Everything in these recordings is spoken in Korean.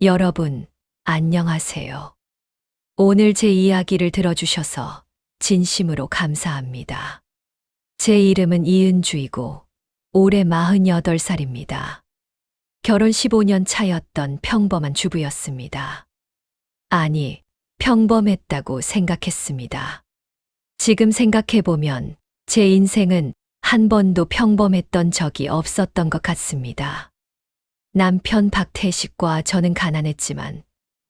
여러분, 안녕하세요. 오늘 제 이야기를 들어주셔서 진심으로 감사합니다. 제 이름은 이은주이고 올해 48살입니다. 결혼 15년 차였던 평범한 주부였습니다. 아니, 평범했다고 생각했습니다. 지금 생각해보면 제 인생은 한 번도 평범했던 적이 없었던 것 같습니다. 남편 박태식과 저는 가난했지만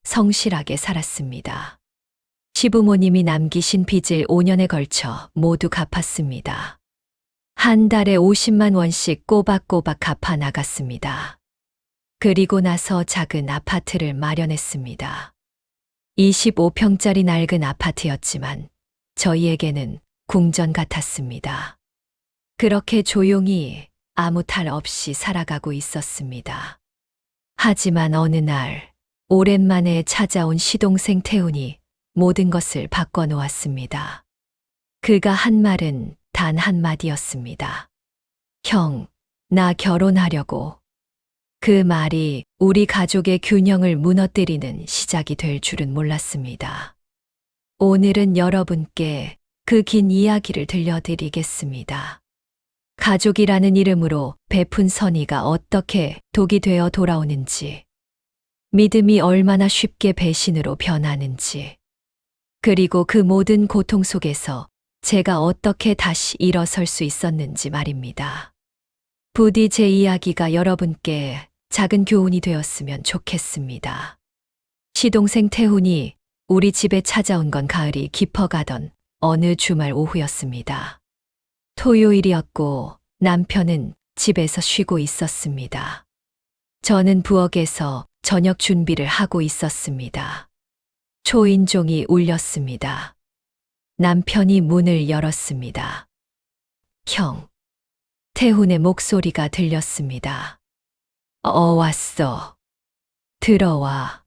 성실하게 살았습니다. 시부모님이 남기신 빚을 5년에 걸쳐 모두 갚았습니다. 한 달에 50만 원씩 꼬박꼬박 갚아 나갔습니다. 그리고 나서 작은 아파트를 마련했습니다. 25평짜리 낡은 아파트였지만 저희에게는 궁전 같았습니다. 그렇게 조용히 아무 탈 없이 살아가고 있었습니다. 하지만 어느 날 오랜만에 찾아온 시동생 태훈이 모든 것을 바꿔놓았습니다. 그가 한 말은 단 한마디였습니다. 형, 나 결혼하려고. 그 말이 우리 가족의 균형을 무너뜨리는 시작이 될 줄은 몰랐습니다. 오늘은 여러분께 그 긴 이야기를 들려드리겠습니다. 가족이라는 이름으로 베푼 선의가 어떻게 독이 되어 돌아오는지, 믿음이 얼마나 쉽게 배신으로 변하는지, 그리고 그 모든 고통 속에서 제가 어떻게 다시 일어설 수 있었는지 말입니다. 부디 제 이야기가 여러분께 작은 교훈이 되었으면 좋겠습니다. 시동생 태훈이 우리 집에 찾아온 건 가을이 깊어가던 어느 주말 오후였습니다. 토요일이었고 남편은 집에서 쉬고 있었습니다. 저는 부엌에서 저녁 준비를 하고 있었습니다. 초인종이 울렸습니다. 남편이 문을 열었습니다. 형, 태훈의 목소리가 들렸습니다. 왔어. 들어와.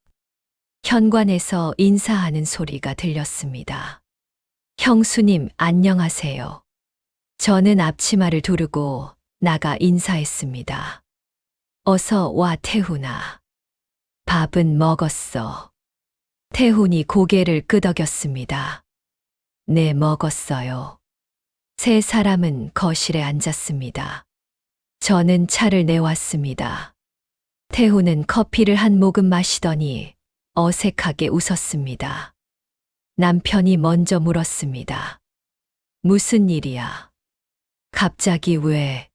현관에서 인사하는 소리가 들렸습니다. 형수님, 안녕하세요. 저는 앞치마를 두르고 나가 인사했습니다. 어서 와, 태훈아. 밥은 먹었어. 태훈이 고개를 끄덕였습니다. 네, 먹었어요. 세 사람은 거실에 앉았습니다. 저는 차를 내왔습니다. 태훈은 커피를 한 모금 마시더니 어색하게 웃었습니다. 남편이 먼저 물었습니다. 무슨 일이야? 갑자기 왜?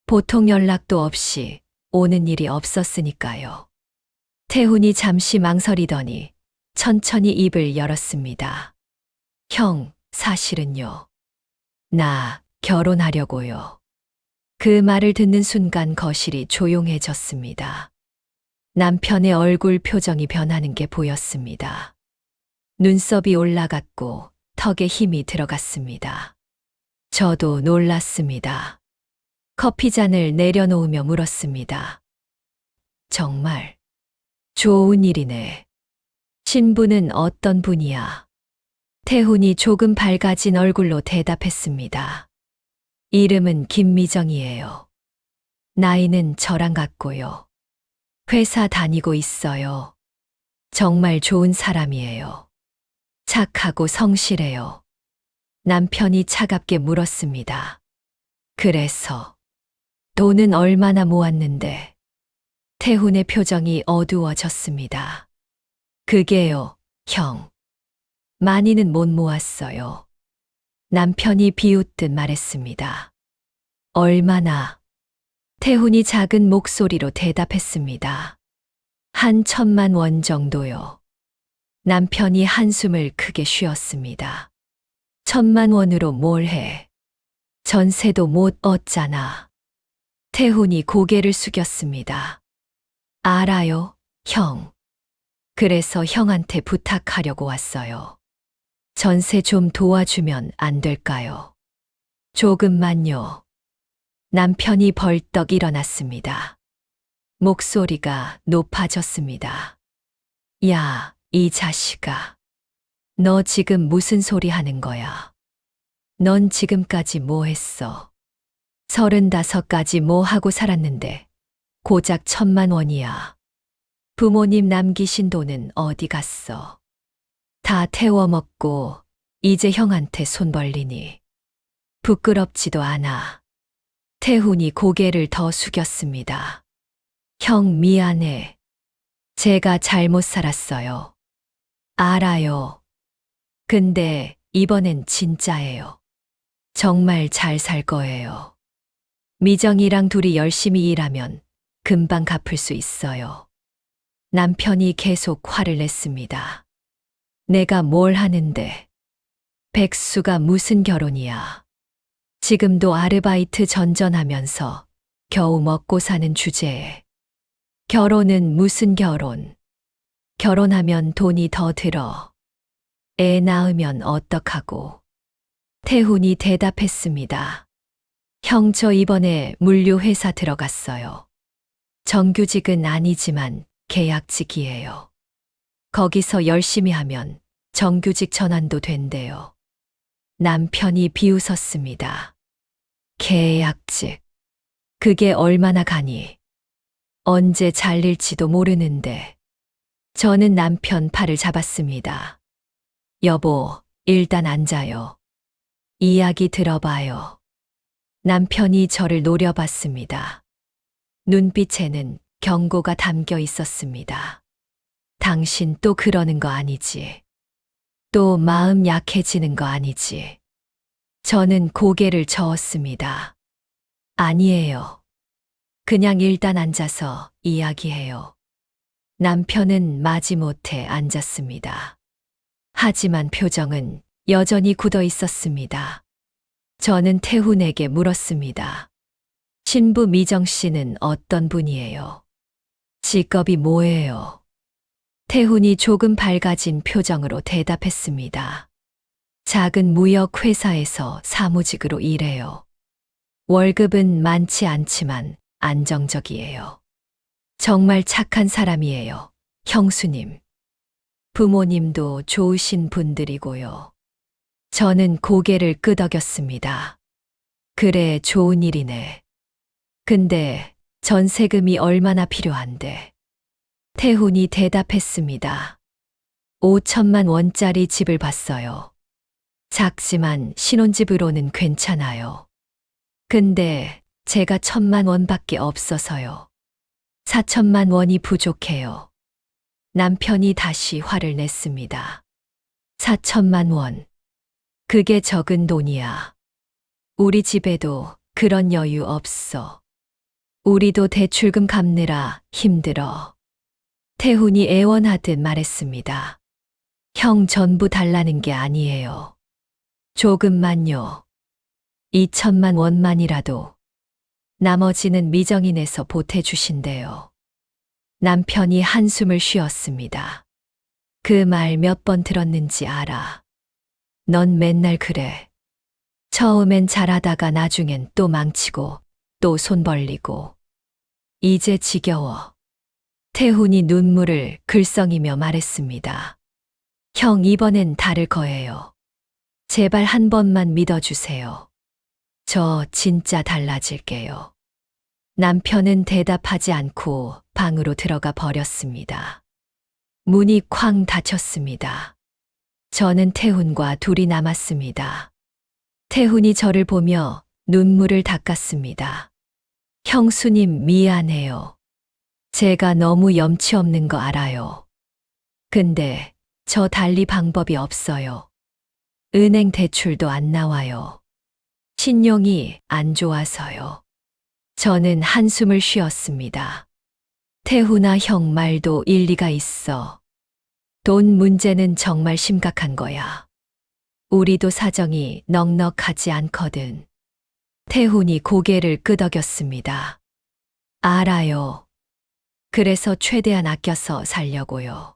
보통 연락도 없이 오는 일이 없었으니까요. 태훈이 잠시 망설이더니 천천히 입을 열었습니다. 형, 사실은요. 나 결혼하려고요. 그 말을 듣는 순간 거실이 조용해졌습니다. 남편의 얼굴 표정이 변하는 게 보였습니다. 눈썹이 올라갔고 턱에 힘이 들어갔습니다. 저도 놀랐습니다. 커피잔을 내려놓으며 물었습니다. 정말 좋은 일이네. 신부는 어떤 분이야? 태훈이 조금 밝아진 얼굴로 대답했습니다. 이름은 김미정이에요. 나이는 저랑 같고요. 회사 다니고 있어요. 정말 좋은 사람이에요. 착하고 성실해요. 남편이 차갑게 물었습니다. 그래서 돈은 얼마나 모았는데? 태훈의 표정이 어두워졌습니다. 그게요, 형. 많이는 못 모았어요. 남편이 비웃듯 말했습니다. 얼마나? 태훈이 작은 목소리로 대답했습니다. 한 1,000만 원 정도요. 남편이 한숨을 크게 쉬었습니다. 1,000만 원으로 뭘 해? 전세도 못 얻잖아. 태훈이 고개를 숙였습니다. 알아요, 형. 그래서 형한테 부탁하려고 왔어요. 전세 좀 도와주면 안 될까요? 조금만요. 남편이 벌떡 일어났습니다. 목소리가 높아졌습니다. 야, 이 자식아. 너 지금 무슨 소리 하는 거야? 넌 지금까지 뭐 했어? 35까지 뭐 하고 살았는데 고작 1,000만 원이야. 부모님 남기신 돈은 어디 갔어? 다 태워 먹고 이제 형한테 손 벌리니 부끄럽지도 않아. 태훈이 고개를 더 숙였습니다. 형 미안해. 제가 잘못 살았어요. 알아요. 근데 이번엔 진짜예요. 정말 잘 살 거예요. 미정이랑 둘이 열심히 일하면 금방 갚을 수 있어요. 남편이 계속 화를 냈습니다. 내가 뭘 하는데? 백수가 무슨 결혼이야. 지금도 아르바이트 전전하면서 겨우 먹고 사는 주제에. 결혼은 무슨 결혼? 결혼하면 돈이 더 들어. 애 낳으면 어떡하고? 태훈이 대답했습니다. 형, 저 이번에 물류회사 들어갔어요. 정규직은 아니지만 계약직이에요. 거기서 열심히 하면 정규직 전환도 된대요. 남편이 비웃었습니다. 계약직. 그게 얼마나 가니? 언제 잘릴지도 모르는데. 저는 남편 팔을 잡았습니다. 여보, 일단 앉아요. 이야기 들어봐요. 남편이 저를 노려봤습니다. 눈빛에는 경고가 담겨 있었습니다. 당신 또 그러는 거 아니지? 또 마음 약해지는 거 아니지? 저는 고개를 저었습니다. 아니에요. 그냥 일단 앉아서 이야기해요. 남편은 마지못해 앉았습니다. 하지만 표정은 여전히 굳어 있었습니다. 저는 태훈에게 물었습니다. 신부 미정 씨는 어떤 분이에요? 직업이 뭐예요? 태훈이 조금 밝아진 표정으로 대답했습니다. 작은 무역 회사에서 사무직으로 일해요. 월급은 많지 않지만 안정적이에요. 정말 착한 사람이에요, 형수님. 부모님도 좋으신 분들이고요. 저는 고개를 끄덕였습니다. 그래, 좋은 일이네. 근데 전세금이 얼마나 필요한데? 태훈이 대답했습니다. 5천만 원짜리 집을 봤어요. 작지만 신혼집으로는 괜찮아요. 근데 제가 1,000만 원밖에 없어서요. 4천만 원이 부족해요. 남편이 다시 화를 냈습니다. 4천만 원. 그게 적은 돈이야. 우리 집에도 그런 여유 없어. 우리도 대출금 갚느라 힘들어. 태훈이 애원하듯 말했습니다. 형, 전부 달라는 게 아니에요. 조금만요. 2천만 원만이라도. 나머지는 미정이 내서 보태주신대요. 남편이 한숨을 쉬었습니다. 그 말 몇 번 들었는지 알아. 넌 맨날 그래. 처음엔 잘하다가 나중엔 또 망치고 또 손 벌리고. 이제 지겨워. 태훈이 눈물을 글썽이며 말했습니다. 형, 이번엔 다를 거예요. 제발 한 번만 믿어주세요. 저 진짜 달라질게요. 남편은 대답하지 않고 방으로 들어가 버렸습니다. 문이 쾅 닫혔습니다. 저는 태훈과 둘이 남았습니다. 태훈이 저를 보며 눈물을 닦았습니다. 형수님, 미안해요. 제가 너무 염치 없는 거 알아요. 근데 저 달리 방법이 없어요. 은행 대출도 안 나와요. 신용이 안 좋아서요. 저는 한숨을 쉬었습니다. 태훈아, 형 말도 일리가 있어. 돈 문제는 정말 심각한 거야. 우리도 사정이 넉넉하지 않거든. 태훈이 고개를 끄덕였습니다. 알아요. 그래서 최대한 아껴서 살려고요.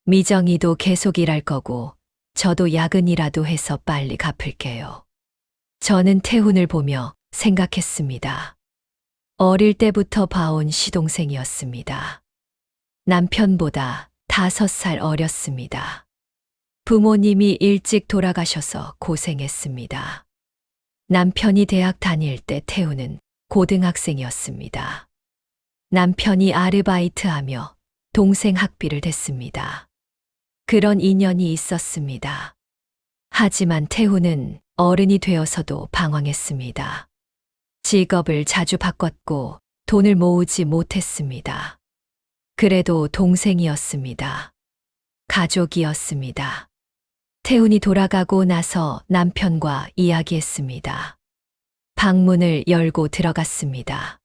미정이도 계속 일할 거고 저도 야근이라도 해서 빨리 갚을게요. 저는 태훈을 보며 생각했습니다. 어릴 때부터 봐온 시동생이었습니다. 남편보다 5살 어렸습니다. 부모님이 일찍 돌아가셔서 고생했습니다. 남편이 대학 다닐 때 태훈은 고등학생이었습니다. 남편이 아르바이트하며 동생 학비를 댔습니다. 그런 인연이 있었습니다. 하지만 태훈은 어른이 되어서도 방황했습니다. 직업을 자주 바꿨고 돈을 모으지 못했습니다. 그래도 동생이었습니다. 가족이었습니다. 태훈이 돌아가고 나서 남편과 이야기했습니다. 방문을 열고 들어갔습니다.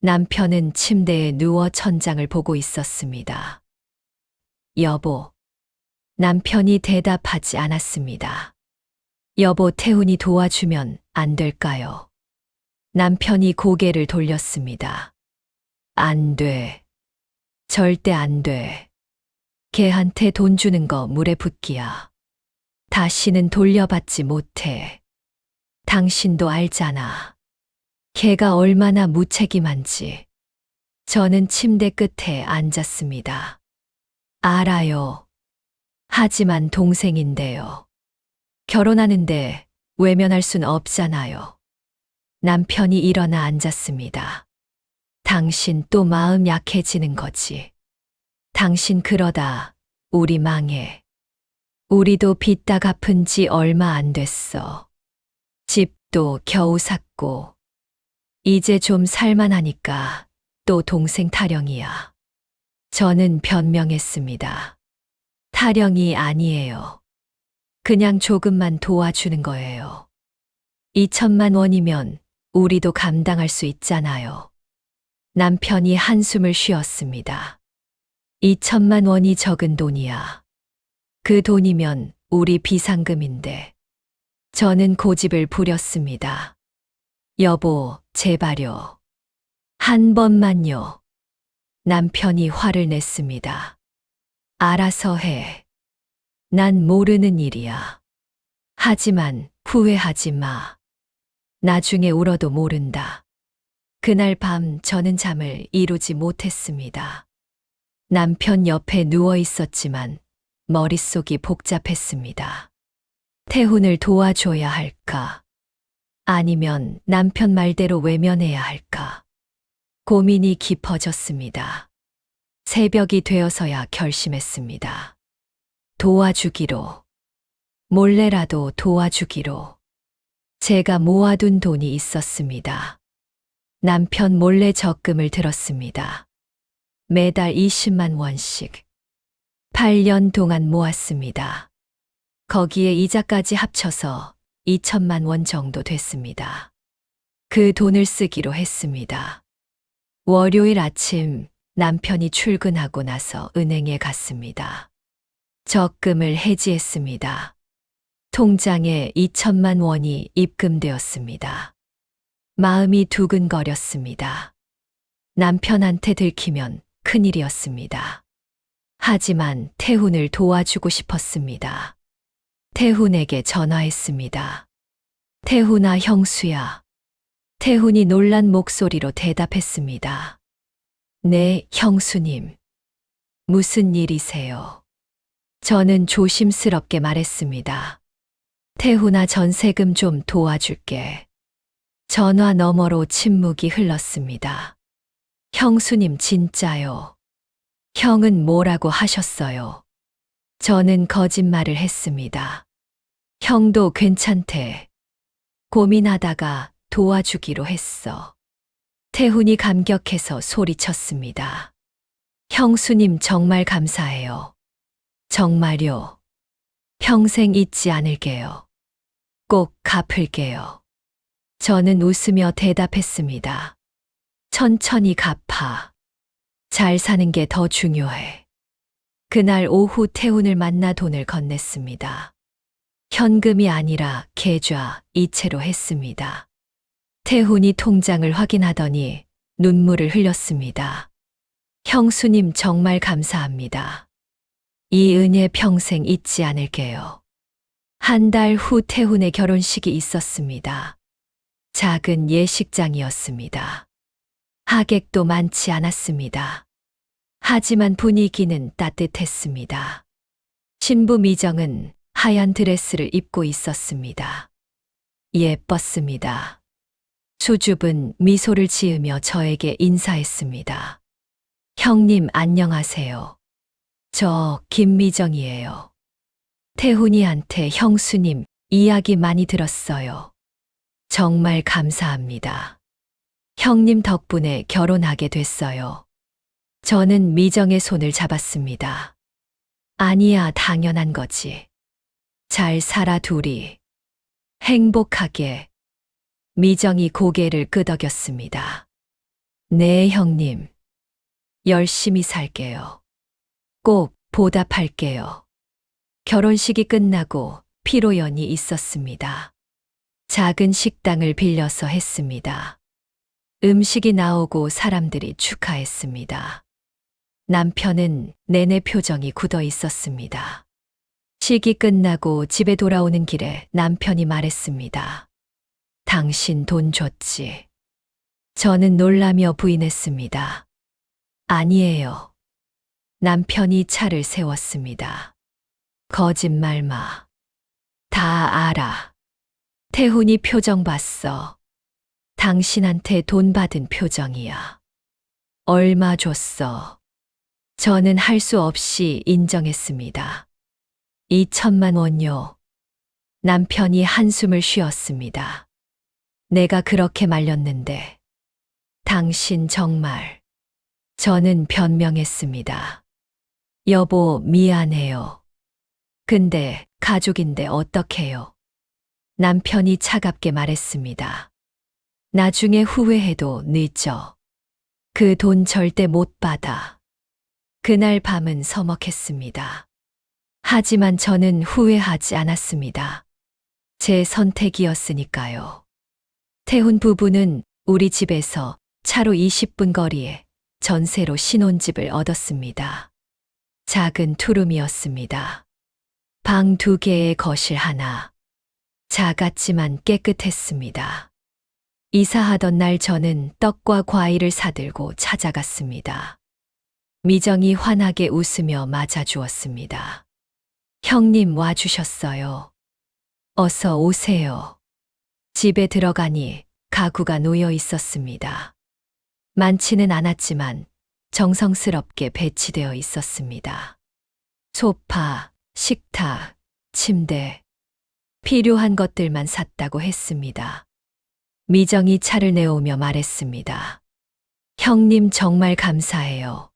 남편은 침대에 누워 천장을 보고 있었습니다. 여보. 남편이 대답하지 않았습니다. 여보, 태훈이 도와주면 안 될까요? 남편이 고개를 돌렸습니다. 안 돼. 절대 안 돼. 걔한테 돈 주는 거 물에 붓기야. 다시는 돌려받지 못해. 당신도 알잖아. 걔가 얼마나 무책임한지. 저는 침대 끝에 앉았습니다. 알아요. 하지만 동생인데요. 결혼하는데 외면할 순 없잖아요. 남편이 일어나 앉았습니다. 당신 또 마음 약해지는 거지. 당신 그러다 우리 망해. 우리도 빚 다 갚은 지 얼마 안 됐어. 집도 겨우 샀고. 이제 좀 살만하니까 또 동생 타령이야. 저는 변명했습니다. 타령이 아니에요. 그냥 조금만 도와주는 거예요. 2천만 원이면 우리도 감당할 수 있잖아요. 남편이 한숨을 쉬었습니다. 2천만 원이 적은 돈이야. 그 돈이면 우리 비상금인데. 저는 고집을 부렸습니다. 여보, 제발요. 한 번만요. 남편이 화를 냈습니다. 알아서 해. 난 모르는 일이야. 하지만 후회하지 마. 나중에 울어도 모른다. 그날 밤 저는 잠을 이루지 못했습니다. 남편 옆에 누워 있었지만 머릿속이 복잡했습니다. 태훈을 도와줘야 할까? 아니면 남편 말대로 외면해야 할까? 고민이 깊어졌습니다. 새벽이 되어서야 결심했습니다. 도와주기로. 몰래라도 도와주기로. 제가 모아둔 돈이 있었습니다. 남편 몰래 적금을 들었습니다. 매달 20만 원씩. 8년 동안 모았습니다. 거기에 이자까지 합쳐서 2천만 원 정도 됐습니다. 그 돈을 쓰기로 했습니다. 월요일 아침 남편이 출근하고 나서 은행에 갔습니다. 적금을 해지했습니다. 통장에 2천만 원이 입금되었습니다. 마음이 두근거렸습니다. 남편한테 들키면 큰일이었습니다. 하지만 태훈을 도와주고 싶었습니다. 태훈에게 전화했습니다. 태훈아, 형수야. 태훈이 놀란 목소리로 대답했습니다. 네, 형수님. 무슨 일이세요? 저는 조심스럽게 말했습니다. 태훈아, 전세금 좀 도와줄게. 전화 너머로 침묵이 흘렀습니다. 형수님, 진짜요? 형은 뭐라고 하셨어요? 저는 거짓말을 했습니다. 형도 괜찮대. 고민하다가 도와주기로 했어. 태훈이 감격해서 소리쳤습니다. 형수님, 정말 감사해요. 정말요. 평생 잊지 않을게요. 꼭 갚을게요. 저는 웃으며 대답했습니다. 천천히 갚아. 잘 사는 게 더 중요해. 그날 오후 태훈을 만나 돈을 건넸습니다. 현금이 아니라 계좌, 이체로 했습니다. 태훈이 통장을 확인하더니 눈물을 흘렸습니다. 형수님, 정말 감사합니다. 이 은혜 평생 잊지 않을게요. 한 달 후 태훈의 결혼식이 있었습니다. 작은 예식장이었습니다. 하객도 많지 않았습니다. 하지만 분위기는 따뜻했습니다. 신부 미정은 하얀 드레스를 입고 있었습니다. 예뻤습니다. 수줍은 미소를 지으며 저에게 인사했습니다. 형님 안녕하세요. 저 김미정이에요. 태훈이한테 형수님 이야기 많이 들었어요. 정말 감사합니다. 형님 덕분에 결혼하게 됐어요. 저는 미정의 손을 잡았습니다. 아니야, 당연한 거지. 잘 살아 둘이. 행복하게. 미정이 고개를 끄덕였습니다. 네, 형님. 열심히 살게요. 꼭 보답할게요. 결혼식이 끝나고 피로연이 있었습니다. 작은 식당을 빌려서 했습니다. 음식이 나오고 사람들이 축하했습니다. 남편은 내내 표정이 굳어 있었습니다. 식이 끝나고 집에 돌아오는 길에 남편이 말했습니다. 당신 돈 줬지? 저는 놀라며 부인했습니다. 아니에요. 남편이 차를 세웠습니다. 거짓말 마. 다 알아. 태훈이 표정 봤어. 당신한테 돈 받은 표정이야. 얼마 줬어? 저는 할 수 없이 인정했습니다. 2천만 원요. 남편이 한숨을 쉬었습니다. 내가 그렇게 말렸는데. 당신 정말. 저는 변명했습니다. 여보, 미안해요. 근데 가족인데 어떡해요? 남편이 차갑게 말했습니다. 나중에 후회해도 늦어. 그 돈 절대 못 받아. 그날 밤은 서먹했습니다. 하지만 저는 후회하지 않았습니다. 제 선택이었으니까요. 태훈 부부는 우리 집에서 차로 20분 거리에 전세로 신혼집을 얻었습니다. 작은 투룸이었습니다. 방 2개에 거실 하나. 작았지만 깨끗했습니다. 이사하던 날 저는 떡과 과일을 사들고 찾아갔습니다. 미정이 환하게 웃으며 맞아주었습니다. 형님 와주셨어요. 어서 오세요. 집에 들어가니 가구가 놓여 있었습니다. 많지는 않았지만 정성스럽게 배치되어 있었습니다. 소파, 식탁, 침대, 필요한 것들만 샀다고 했습니다. 미정이 차를 내오며 말했습니다. 형님 정말 감사해요.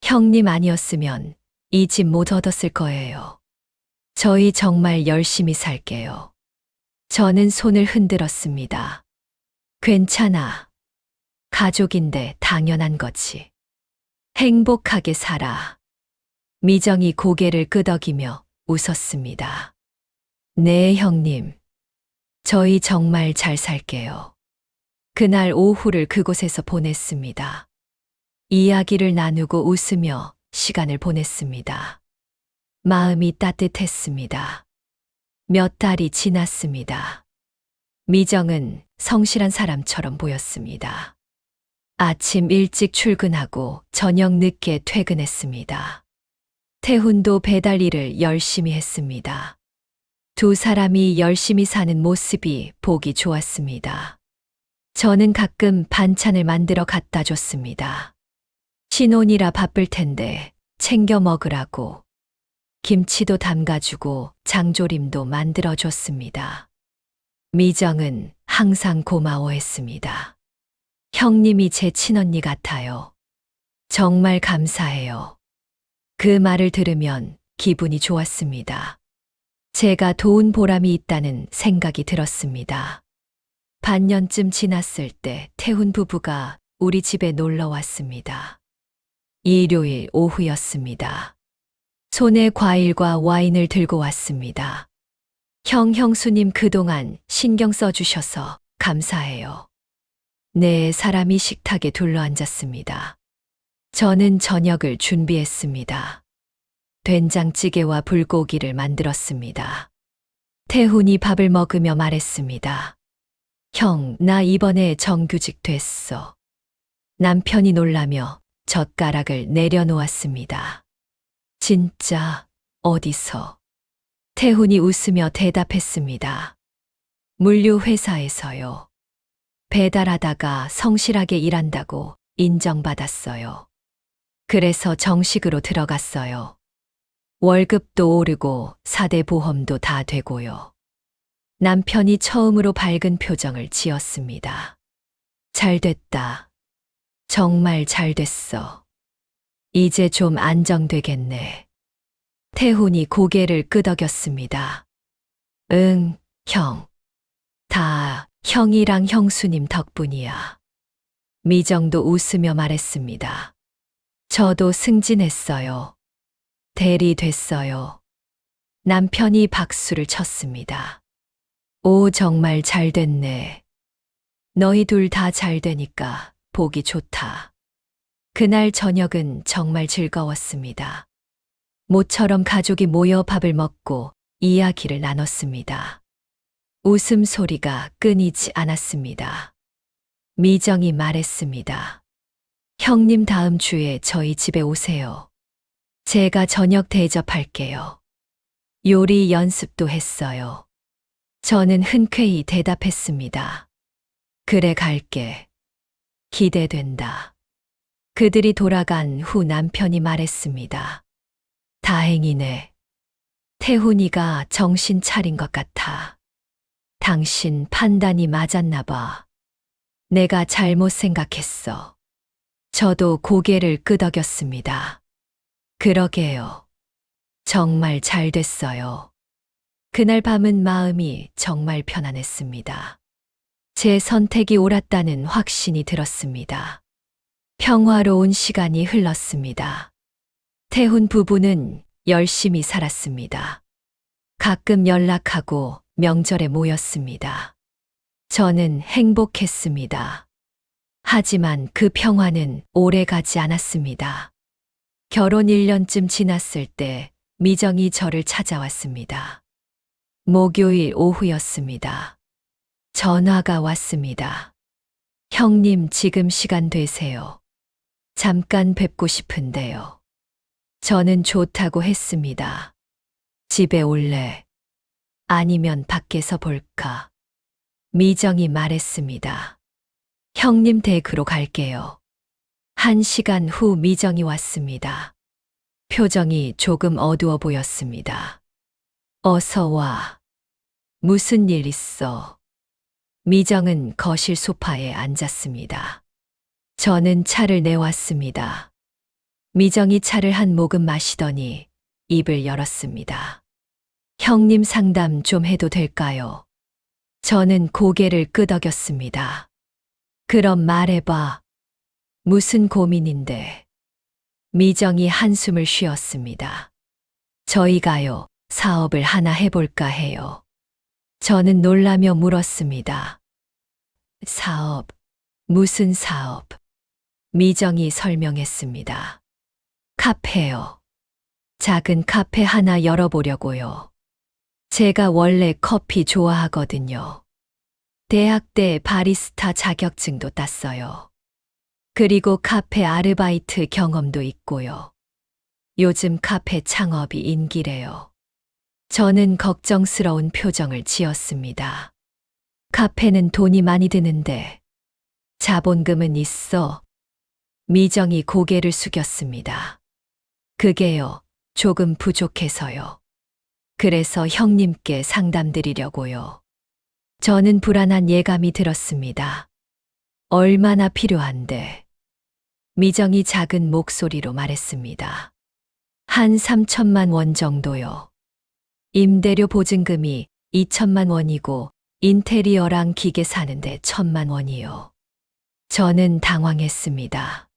형님 아니었으면 이 집 못 얻었을 거예요. 저희 정말 열심히 살게요. 저는 손을 흔들었습니다. 괜찮아. 가족인데 당연한 거지. 행복하게 살아. 미정이 고개를 끄덕이며 웃었습니다. 네, 형님. 저희 정말 잘 살게요. 그날 오후를 그곳에서 보냈습니다. 이야기를 나누고 웃으며 시간을 보냈습니다. 마음이 따뜻했습니다. 몇 달이 지났습니다. 미정은 성실한 사람처럼 보였습니다. 아침 일찍 출근하고 저녁 늦게 퇴근했습니다. 태훈도 배달 일을 열심히 했습니다. 두 사람이 열심히 사는 모습이 보기 좋았습니다. 저는 가끔 반찬을 만들어 갖다 줬습니다. 신혼이라 바쁠 텐데 챙겨 먹으라고. 김치도 담가주고 장조림도 만들어줬습니다. 미정은 항상 고마워했습니다. 형님이 제 친언니 같아요. 정말 감사해요. 그 말을 들으면 기분이 좋았습니다. 제가 도운 보람이 있다는 생각이 들었습니다. 반년쯤 지났을 때 태훈 부부가 우리 집에 놀러 왔습니다. 일요일 오후였습니다. 손에 과일과 와인을 들고 왔습니다. 형수님 그동안 신경 써주셔서 감사해요. 네, 사람이 식탁에 둘러앉았습니다. 저는 저녁을 준비했습니다. 된장찌개와 불고기를 만들었습니다. 태훈이 밥을 먹으며 말했습니다. 형, 나 이번에 정규직 됐어. 남편이 놀라며 젓가락을 내려놓았습니다. 진짜, 어디서? 태훈이 웃으며 대답했습니다. 물류회사에서요. 배달하다가 성실하게 일한다고 인정받았어요. 그래서 정식으로 들어갔어요. 월급도 오르고 4대 보험도 다 되고요. 남편이 처음으로 밝은 표정을 지었습니다. 잘 됐다. 정말 잘 됐어. 이제 좀 안정되겠네. 태훈이 고개를 끄덕였습니다. 응, 형. 다 형이랑 형수님 덕분이야. 미정도 웃으며 말했습니다. 저도 승진했어요. 대리 됐어요. 남편이 박수를 쳤습니다. 오, 정말 잘 됐네. 너희 둘 다 잘 되니까 보기 좋다. 그날 저녁은 정말 즐거웠습니다. 모처럼 가족이 모여 밥을 먹고 이야기를 나눴습니다. 웃음소리가 끊이지 않았습니다. 미정이 말했습니다. 형님 다음 주에 저희 집에 오세요. 제가 저녁 대접할게요. 요리 연습도 했어요. 저는 흔쾌히 대답했습니다. 그래, 갈게. 기대된다. 그들이 돌아간 후 남편이 말했습니다. 다행이네. 태훈이가 정신 차린 것 같아. 당신 판단이 맞았나 봐. 내가 잘못 생각했어. 저도 고개를 끄덕였습니다. 그러게요. 정말 잘 됐어요. 그날 밤은 마음이 정말 편안했습니다. 제 선택이 옳았다는 확신이 들었습니다. 평화로운 시간이 흘렀습니다. 태훈 부부는 열심히 살았습니다. 가끔 연락하고 명절에 모였습니다. 저는 행복했습니다. 하지만 그 평화는 오래 가지 않았습니다. 결혼 1년쯤 지났을 때 미정이 저를 찾아왔습니다. 목요일 오후였습니다. 전화가 왔습니다. 형님, 지금 시간 되세요? 잠깐 뵙고 싶은데요. 저는 좋다고 했습니다. 집에 올래? 아니면 밖에서 볼까? 미정이 말했습니다. 형님 댁으로 갈게요. 1시간 후 미정이 왔습니다. 표정이 조금 어두워 보였습니다. 어서 와. 무슨 일 있어? 미정은 거실 소파에 앉았습니다. 저는 차를 내왔습니다. 미정이 차를 한 모금 마시더니 입을 열었습니다. 형님 상담 좀 해도 될까요? 저는 고개를 끄덕였습니다. 그럼 말해봐. 무슨 고민인데? 미정이 한숨을 쉬었습니다. 저희가요, 사업을 하나 해볼까 해요. 저는 놀라며 물었습니다. 사업? 무슨 사업? 미정이 설명했습니다. 카페요. 작은 카페 하나 열어보려고요. 제가 원래 커피 좋아하거든요. 대학 때 바리스타 자격증도 땄어요. 그리고 카페 아르바이트 경험도 있고요. 요즘 카페 창업이 인기래요. 저는 걱정스러운 표정을 지었습니다. 카페는 돈이 많이 드는데 자본금은 있어? 미정이 고개를 숙였습니다. 그게요, 조금 부족해서요. 그래서 형님께 상담드리려고요. 저는 불안한 예감이 들었습니다. 얼마나 필요한데? 미정이 작은 목소리로 말했습니다. 한 3천만 원 정도요. 임대료 보증금이 2천만 원이고 인테리어랑 기계 사는데 1천만 원이요. 저는 당황했습니다.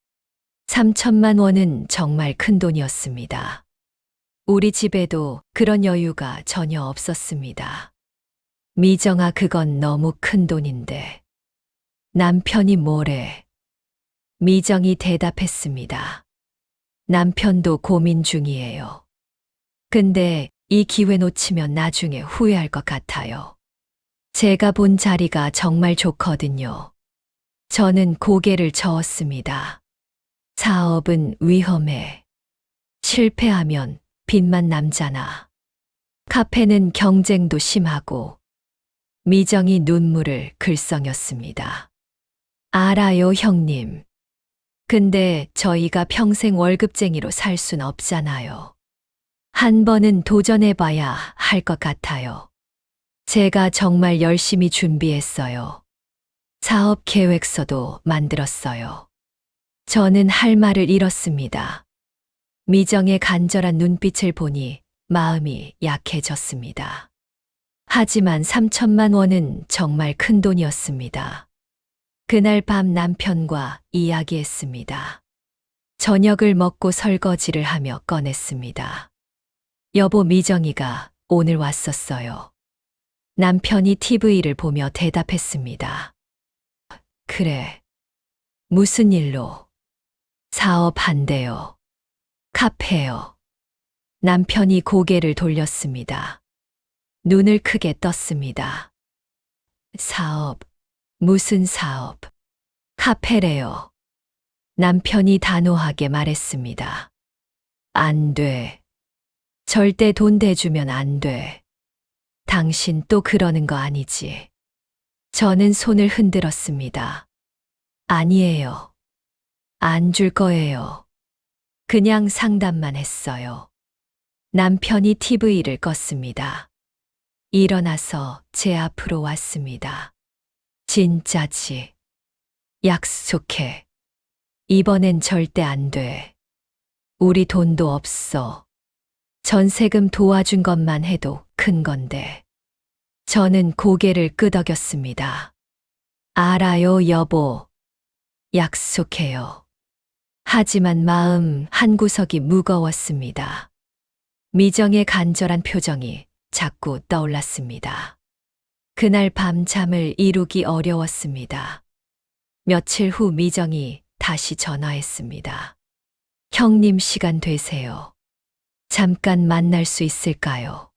3천만 원은 정말 큰 돈이었습니다. 우리 집에도 그런 여유가 전혀 없었습니다. 미정아, 그건 너무 큰 돈인데. 남편이 뭐래? 미정이 대답했습니다. 남편도 고민 중이에요. 근데 이 기회 놓치면 나중에 후회할 것 같아요. 제가 본 자리가 정말 좋거든요. 저는 고개를 저었습니다. 사업은 위험해. 실패하면 빚만 남잖아. 카페는 경쟁도 심하고. 미정이 눈물을 글썽였습니다. 알아요, 형님. 근데 저희가 평생 월급쟁이로 살 순 없잖아요. 한 번은 도전해봐야 할 것 같아요. 제가 정말 열심히 준비했어요. 사업 계획서도 만들었어요. 저는 할 말을 잃었습니다. 미정의 간절한 눈빛을 보니 마음이 약해졌습니다. 하지만 3천만 원은 정말 큰 돈이었습니다. 그날 밤 남편과 이야기했습니다. 저녁을 먹고 설거지를 하며 꺼냈습니다. 여보, 미정이가 오늘 왔었어요. 남편이 TV를 보며 대답했습니다. 그래. 무슨 일로? 사업 한대요. 카페요. 남편이 고개를 돌렸습니다. 눈을 크게 떴습니다. 사업, 무슨 사업? 카페래요. 남편이 단호하게 말했습니다. 안 돼. 절대 돈 대주면 안 돼. 당신 또 그러는 거 아니지? 저는 손을 흔들었습니다. 아니에요. 안 줄 거예요. 그냥 상담만 했어요. 남편이 TV를 껐습니다. 일어나서 제 앞으로 왔습니다. 진짜지. 약속해. 이번엔 절대 안 돼. 우리 돈도 없어. 전세금 도와준 것만 해도 큰 건데. 저는 고개를 끄덕였습니다. 알아요, 여보. 약속해요. 하지만 마음 한구석이 무거웠습니다. 미정의 간절한 표정이 자꾸 떠올랐습니다. 그날 밤 잠을 이루기 어려웠습니다. 며칠 후 미정이 다시 전화했습니다. 형님, 시간 되세요. 잠깐 만날 수 있을까요?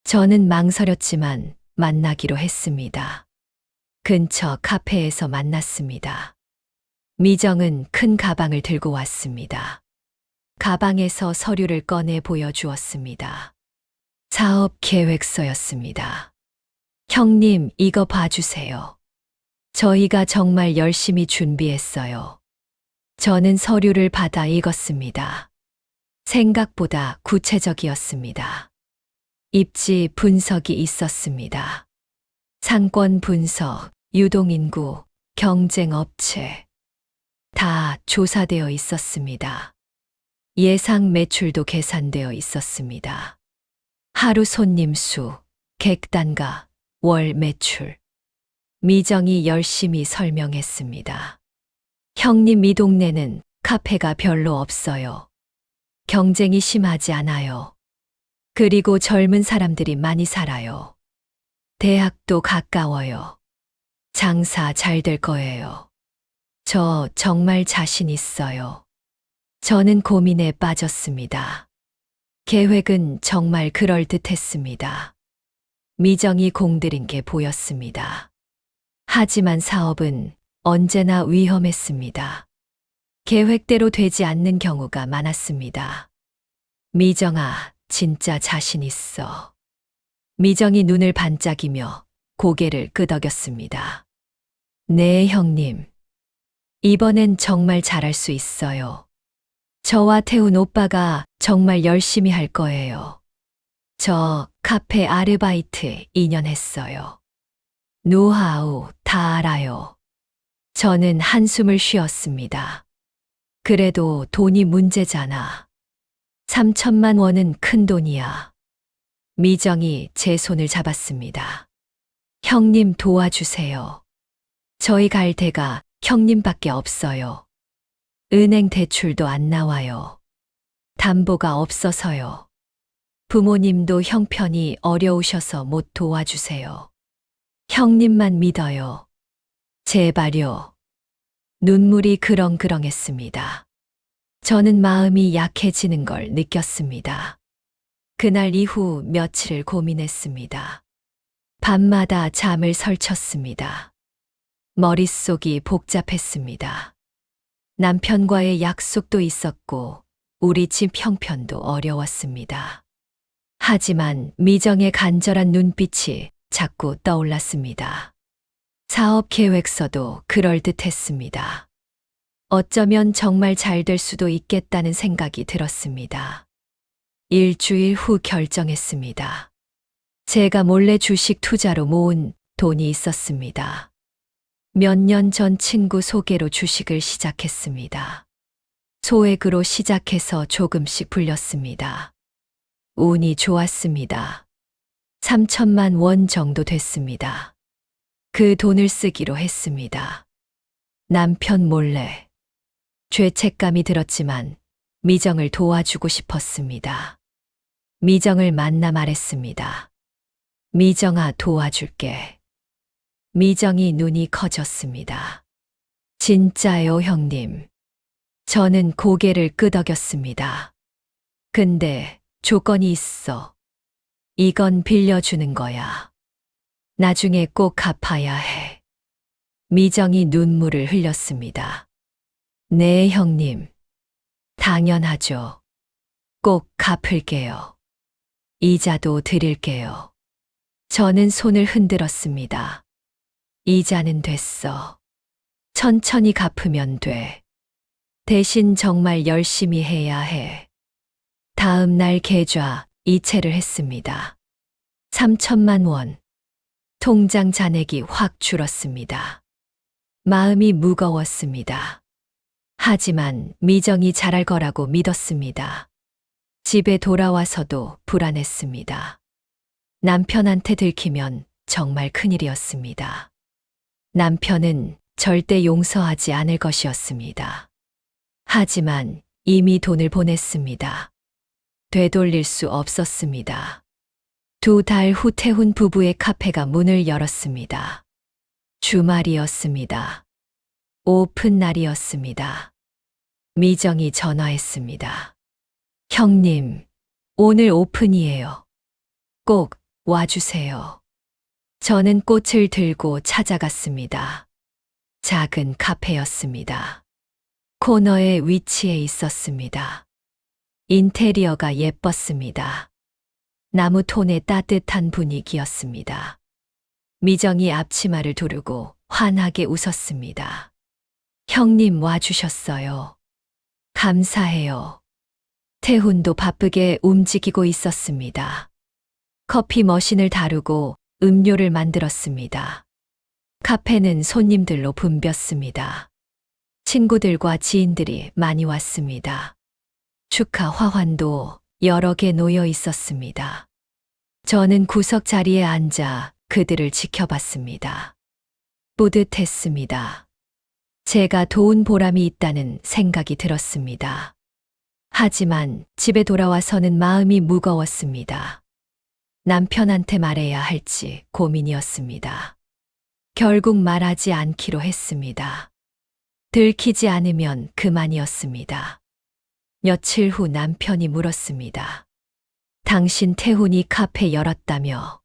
저는 망설였지만 만나기로 했습니다. 근처 카페에서 만났습니다. 미정은 큰 가방을 들고 왔습니다. 가방에서 서류를 꺼내 보여주었습니다. 사업 계획서였습니다. 형님, 이거 봐주세요. 저희가 정말 열심히 준비했어요. 저는 서류를 받아 읽었습니다. 생각보다 구체적이었습니다. 입지 분석이 있었습니다. 상권 분석, 유동인구, 경쟁업체. 다 조사되어 있었습니다. 예상 매출도 계산되어 있었습니다. 하루 손님 수, 객단가, 월 매출. 미정이 열심히 설명했습니다. 형님, 이 동네는 카페가 별로 없어요. 경쟁이 심하지 않아요. 그리고 젊은 사람들이 많이 살아요. 대학도 가까워요. 장사 잘 될 거예요. 저 정말 자신 있어요. 저는 고민에 빠졌습니다. 계획은 정말 그럴듯했습니다. 미정이 공들인 게 보였습니다. 하지만 사업은 언제나 위험했습니다. 계획대로 되지 않는 경우가 많았습니다. 미정아, 진짜 자신 있어. 미정이 눈을 반짝이며 고개를 끄덕였습니다. 네, 형님. 이번엔 정말 잘할 수 있어요. 저와 태훈 오빠가 정말 열심히 할 거예요. 저 카페 아르바이트 2년 했어요. 노하우 다 알아요. 저는 한숨을 쉬었습니다. 그래도 돈이 문제잖아. 3천만 원은 큰 돈이야. 미정이 제 손을 잡았습니다. 형님, 도와주세요. 저희 갈 데가 형님밖에 없어요. 은행 대출도 안 나와요. 담보가 없어서요. 부모님도 형편이 어려우셔서 못 도와주세요. 형님만 믿어요. 제발요. 눈물이 그렁그렁했습니다. 저는 마음이 약해지는 걸 느꼈습니다. 그날 이후 며칠을 고민했습니다. 밤마다 잠을 설쳤습니다. 머릿속이 복잡했습니다. 남편과의 약속도 있었고 우리 집 형편도 어려웠습니다. 하지만 미정의 간절한 눈빛이 자꾸 떠올랐습니다. 사업 계획서도 그럴듯했습니다. 어쩌면 정말 잘 될 수도 있겠다는 생각이 들었습니다. 일주일 후 결정했습니다. 제가 몰래 주식 투자로 모은 돈이 있었습니다. 몇 년 전 친구 소개로 주식을 시작했습니다. 소액으로 시작해서 조금씩 불렸습니다. 운이 좋았습니다. 3천만 원 정도 됐습니다. 그 돈을 쓰기로 했습니다. 남편 몰래. 죄책감이 들었지만 미정을 도와주고 싶었습니다. 미정을 만나 말했습니다. 미정아, 도와줄게. 미정이 눈이 커졌습니다. 진짜요, 형님? 저는 고개를 끄덕였습니다. 근데 조건이 있어. 이건 빌려주는 거야. 나중에 꼭 갚아야 해. 미정이 눈물을 흘렸습니다. 네, 형님. 당연하죠. 꼭 갚을게요. 이자도 드릴게요. 저는 손을 흔들었습니다. 이자는 됐어. 천천히 갚으면 돼. 대신 정말 열심히 해야 해. 다음 날 계좌 이체를 했습니다. 3천만 원. 통장 잔액이 확 줄었습니다. 마음이 무거웠습니다. 하지만 미정이 잘할 거라고 믿었습니다. 집에 돌아와서도 불안했습니다. 남편한테 들키면 정말 큰일이었습니다. 남편은 절대 용서하지 않을 것이었습니다. 하지만 이미 돈을 보냈습니다. 되돌릴 수 없었습니다. 2달 후 태훈 부부의 카페가 문을 열었습니다. 주말이었습니다. 오픈 날이었습니다. 미정이 전화했습니다. 형님, 오늘 오픈이에요. 꼭 와주세요. 저는 꽃을 들고 찾아갔습니다. 작은 카페였습니다. 코너에 위치해 있었습니다. 인테리어가 예뻤습니다. 나무 톤의 따뜻한 분위기였습니다. 미정이 앞치마를 두르고 환하게 웃었습니다. 형님 와주셨어요. 감사해요. 태훈도 바쁘게 움직이고 있었습니다. 커피 머신을 다루고 음료를 만들었습니다. 카페는 손님들로 붐볐습니다. 친구들과 지인들이 많이 왔습니다. 축하 화환도 여러 개 놓여 있었습니다. 저는 구석 자리에 앉아 그들을 지켜봤습니다. 뿌듯했습니다. 제가 도운 보람이 있다는 생각이 들었습니다. 하지만 집에 돌아와서는 마음이 무거웠습니다. 남편한테 말해야 할지 고민이었습니다. 결국 말하지 않기로 했습니다. 들키지 않으면 그만이었습니다. 며칠 후 남편이 물었습니다. 당신 태훈이 카페 열었다며?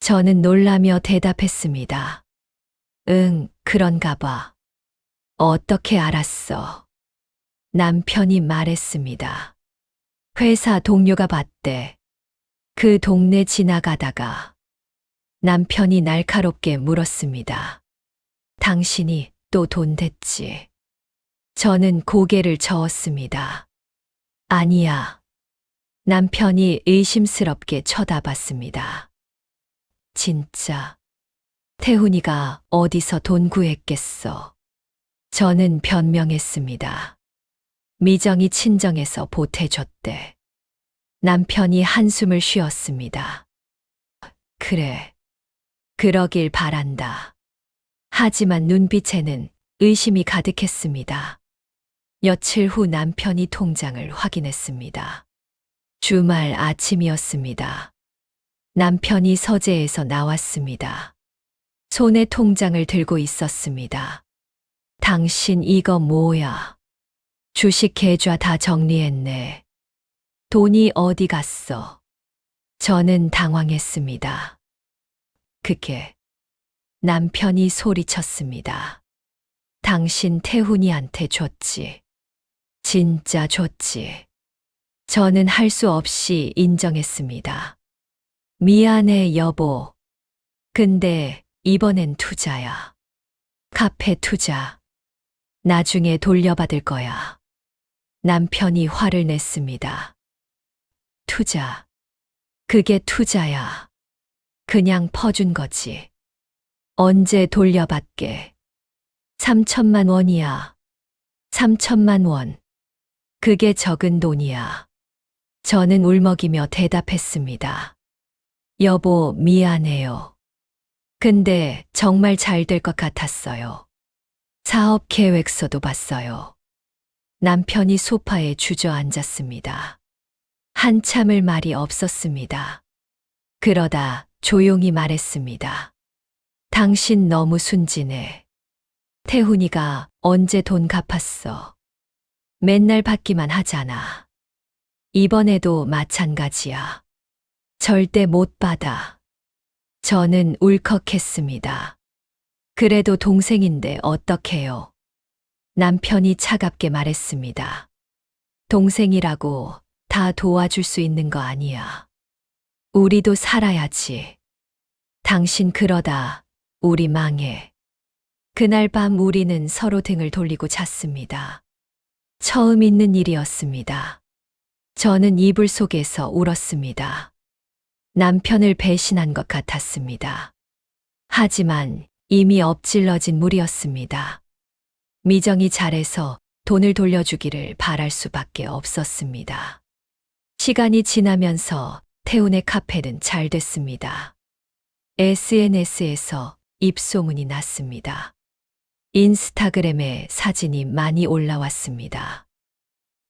저는 놀라며 대답했습니다. 응, 그런가 봐. 어떻게 알았어? 남편이 말했습니다. 회사 동료가 봤대. 그 동네 지나가다가. 남편이 날카롭게 물었습니다. 당신이 또 돈 댔지? 저는 고개를 저었습니다. 아니야. 남편이 의심스럽게 쳐다봤습니다. 진짜. 태훈이가 어디서 돈 구했겠어? 저는 변명했습니다. 미정이 친정에서 보태줬대. 남편이 한숨을 쉬었습니다. 그래. 그러길 바란다. 하지만 눈빛에는 의심이 가득했습니다. 며칠 후 남편이 통장을 확인했습니다. 주말 아침이었습니다. 남편이 서재에서 나왔습니다. 손에 통장을 들고 있었습니다. 당신 이거 뭐야? 주식 계좌 다 정리했네. 돈이 어디 갔어? 저는 당황했습니다. 그게 남편이 소리쳤습니다. 당신 태훈이한테 줬지. 진짜 줬지. 저는 할 수 없이 인정했습니다. 미안해, 여보. 근데 이번엔 투자야. 카페 투자. 나중에 돌려받을 거야. 남편이 화를 냈습니다. 투자. 그게 투자야. 그냥 퍼준 거지. 언제 돌려받게? 3천만 원이야. 3천만 원. 그게 적은 돈이야. 저는 울먹이며 대답했습니다. 여보, 미안해요. 근데 정말 잘 될 것 같았어요. 사업 계획서도 봤어요. 남편이 소파에 주저앉았습니다. 한참을 말이 없었습니다. 그러다 조용히 말했습니다. 당신 너무 순진해. 태훈이가 언제 돈 갚았어? 맨날 받기만 하잖아. 이번에도 마찬가지야. 절대 못 받아. 저는 울컥했습니다. 그래도 동생인데 어떡해요? 남편이 차갑게 말했습니다. 동생이라고 다 도와줄 수 있는 거 아니야. 우리도 살아야지. 당신 그러다 우리 망해. 그날 밤 우리는 서로 등을 돌리고 잤습니다. 처음 있는 일이었습니다. 저는 이불 속에서 울었습니다. 남편을 배신한 것 같았습니다. 하지만 이미 엎질러진 물이었습니다. 미정이 잘해서 돈을 돌려주기를 바랄 수밖에 없었습니다. 시간이 지나면서 태훈의 카페는 잘 됐습니다. SNS에서 입소문이 났습니다. 인스타그램에 사진이 많이 올라왔습니다.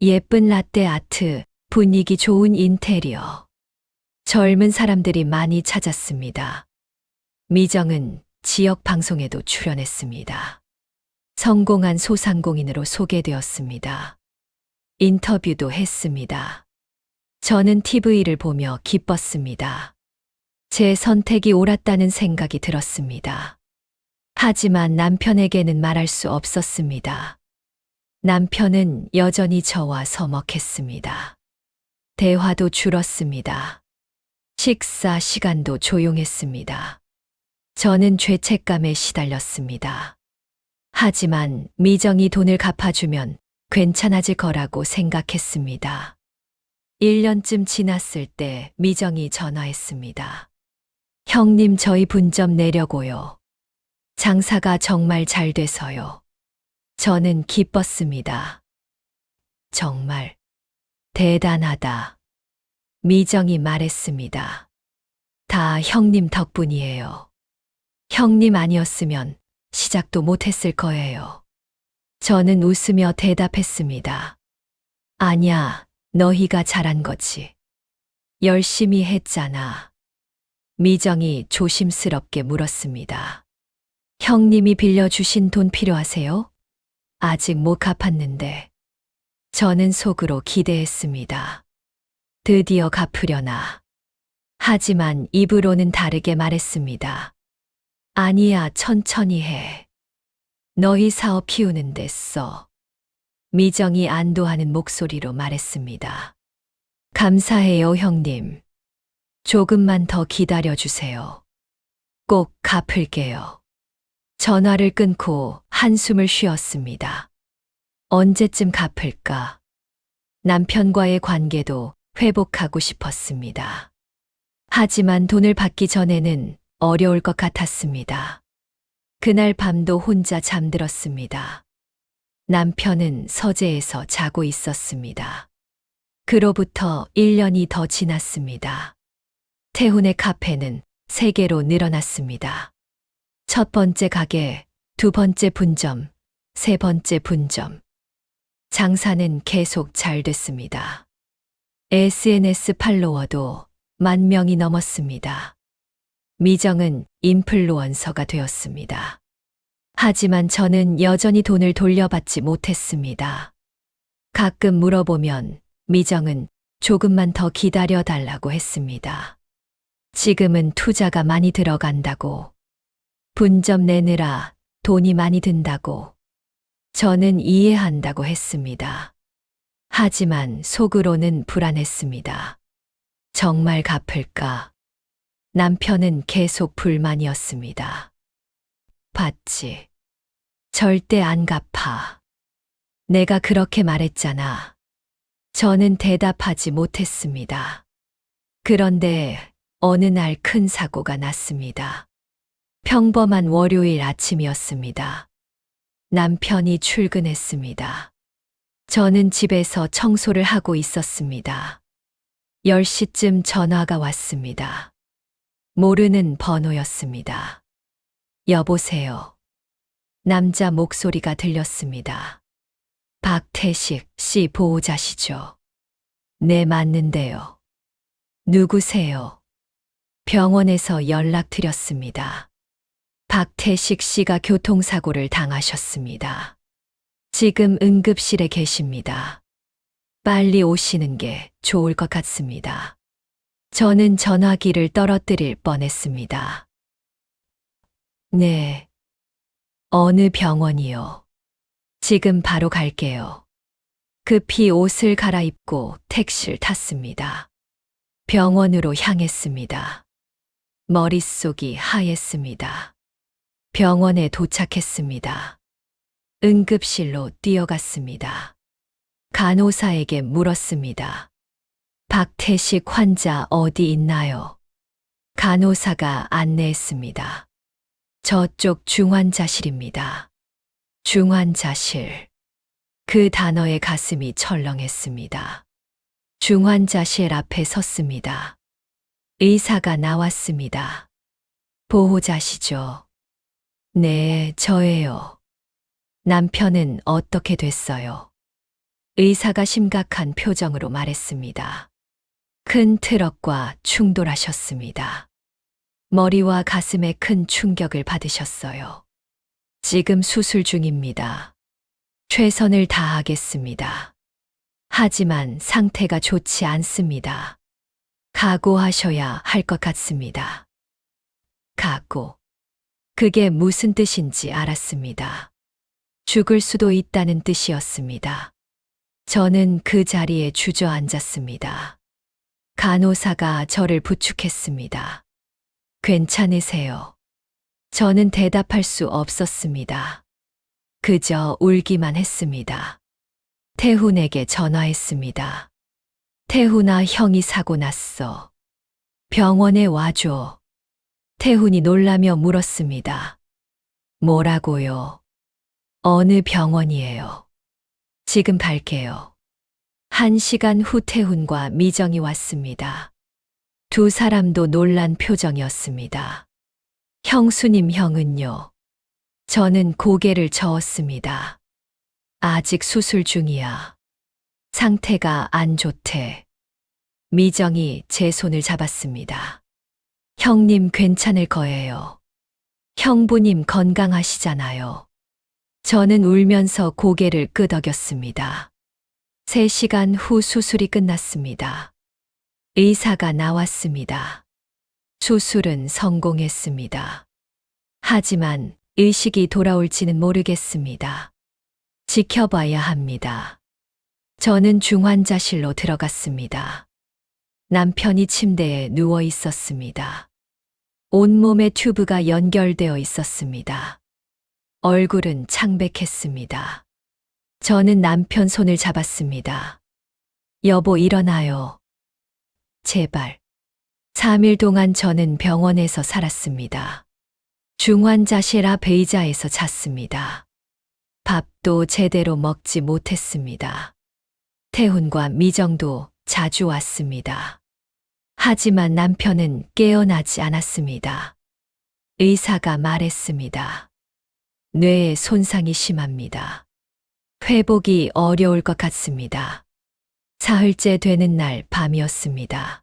예쁜 라떼 아트, 분위기 좋은 인테리어. 젊은 사람들이 많이 찾았습니다. 미정은 지역 방송에도 출연했습니다. 성공한 소상공인으로 소개되었습니다. 인터뷰도 했습니다. 저는 TV를 보며 기뻤습니다. 제 선택이 옳았다는 생각이 들었습니다. 하지만 남편에게는 말할 수 없었습니다. 남편은 여전히 저와 서먹했습니다. 대화도 줄었습니다. 식사 시간도 조용했습니다. 저는 죄책감에 시달렸습니다. 하지만 미정이 돈을 갚아주면 괜찮아질 거라고 생각했습니다. 1년쯤 지났을 때 미정이 전화했습니다. 형님, 저희 분점 내려고요. 장사가 정말 잘 돼서요. 저는 기뻤습니다. 정말 대단하다. 미정이 말했습니다. 다 형님 덕분이에요. 형님 아니었으면 시작도 못했을 거예요. 저는 웃으며 대답했습니다. 아니야, 너희가 잘한 거지. 열심히 했잖아. 미정이 조심스럽게 물었습니다. 형님이 빌려주신 돈 필요하세요? 아직 못 갚았는데. 저는 속으로 기대했습니다. 드디어 갚으려나. 하지만 입으로는 다르게 말했습니다. 아니야, 천천히 해. 너희 사업 키우는 데 써. 미정이 안도하는 목소리로 말했습니다. 감사해요, 형님. 조금만 더 기다려주세요. 꼭 갚을게요. 전화를 끊고 한숨을 쉬었습니다. 언제쯤 갚을까? 남편과의 관계도 회복하고 싶었습니다. 하지만 돈을 받기 전에는 어려울 것 같았습니다. 그날 밤도 혼자 잠들었습니다. 남편은 서재에서 자고 있었습니다. 그로부터 1년이 더 지났습니다. 태훈의 카페는 3개로 늘어났습니다. 첫 번째 가게, 두 번째 분점, 세 번째 분점. 장사는 계속 잘 됐습니다. SNS 팔로워도 10,000명이 넘었습니다. 미정은 인플루언서가 되었습니다. 하지만 저는 여전히 돈을 돌려받지 못했습니다. 가끔 물어보면 미정은 조금만 더 기다려달라고 했습니다. 지금은 투자가 많이 들어간다고, 분점 내느라 돈이 많이 든다고, 저는 이해한다고 했습니다. 하지만 속으로는 불안했습니다. 정말 갚을까? 남편은 계속 불만이었습니다. 받지. 절대 안 갚아. 내가 그렇게 말했잖아. 저는 대답하지 못했습니다. 그런데 어느 날 큰 사고가 났습니다. 평범한 월요일 아침이었습니다. 남편이 출근했습니다. 저는 집에서 청소를 하고 있었습니다. 10시쯤 전화가 왔습니다. 모르는 번호였습니다. 여보세요. 남자 목소리가 들렸습니다. 박태식 씨 보호자시죠? 네, 맞는데요. 누구세요? 병원에서 연락드렸습니다. 박태식 씨가 교통사고를 당하셨습니다. 지금 응급실에 계십니다. 빨리 오시는 게 좋을 것 같습니다. 저는 전화기를 떨어뜨릴 뻔했습니다. 네. 어느 병원이요? 지금 바로 갈게요. 급히 옷을 갈아입고 택시를 탔습니다. 병원으로 향했습니다. 머릿속이 하였습니다. 병원에 도착했습니다. 응급실로 뛰어갔습니다. 간호사에게 물었습니다. 박태식 환자 어디 있나요? 간호사가 안내했습니다. 저쪽 중환자실입니다. 중환자실. 그 단어에 가슴이 철렁했습니다. 중환자실 앞에 섰습니다. 의사가 나왔습니다. 보호자시죠? 네, 저예요. 남편은 어떻게 됐어요? 의사가 심각한 표정으로 말했습니다. 큰 트럭과 충돌하셨습니다. 머리와 가슴에 큰 충격을 받으셨어요. 지금 수술 중입니다. 최선을 다하겠습니다. 하지만 상태가 좋지 않습니다. 각오하셔야 할 것 같습니다. 각오. 그게 무슨 뜻인지 알았습니다. 죽을 수도 있다는 뜻이었습니다. 저는 그 자리에 주저앉았습니다. 간호사가 저를 부축했습니다. 괜찮으세요? 저는 대답할 수 없었습니다. 그저 울기만 했습니다. 태훈에게 전화했습니다. 태훈아, 형이 사고 났어. 병원에 와줘. 태훈이 놀라며 물었습니다. 뭐라고요? 어느 병원이에요? 지금 갈게요. 1시간 후 태훈과 미정이 왔습니다. 두 사람도 놀란 표정이었습니다. 형수님, 형은요? 저는 고개를 저었습니다. 아직 수술 중이야. 상태가 안 좋대. 미정이 제 손을 잡았습니다. 형님 괜찮을 거예요. 형부님 건강하시잖아요. 저는 울면서 고개를 끄덕였습니다. 3시간 후 수술이 끝났습니다. 의사가 나왔습니다. 수술은 성공했습니다. 하지만 의식이 돌아올지는 모르겠습니다. 지켜봐야 합니다. 저는 중환자실로 들어갔습니다. 남편이 침대에 누워 있었습니다. 온몸에 튜브가 연결되어 있었습니다. 얼굴은 창백했습니다. 저는 남편 손을 잡았습니다. 여보, 일어나요. 제발. 3일 동안 저는 병원에서 살았습니다. 중환자실 앞 의자에서 잤습니다. 밥도 제대로 먹지 못했습니다. 태훈과 미정도 자주 왔습니다. 하지만 남편은 깨어나지 않았습니다. 의사가 말했습니다. 뇌에 손상이 심합니다. 회복이 어려울 것 같습니다. 사흘째 되는 날 밤이었습니다.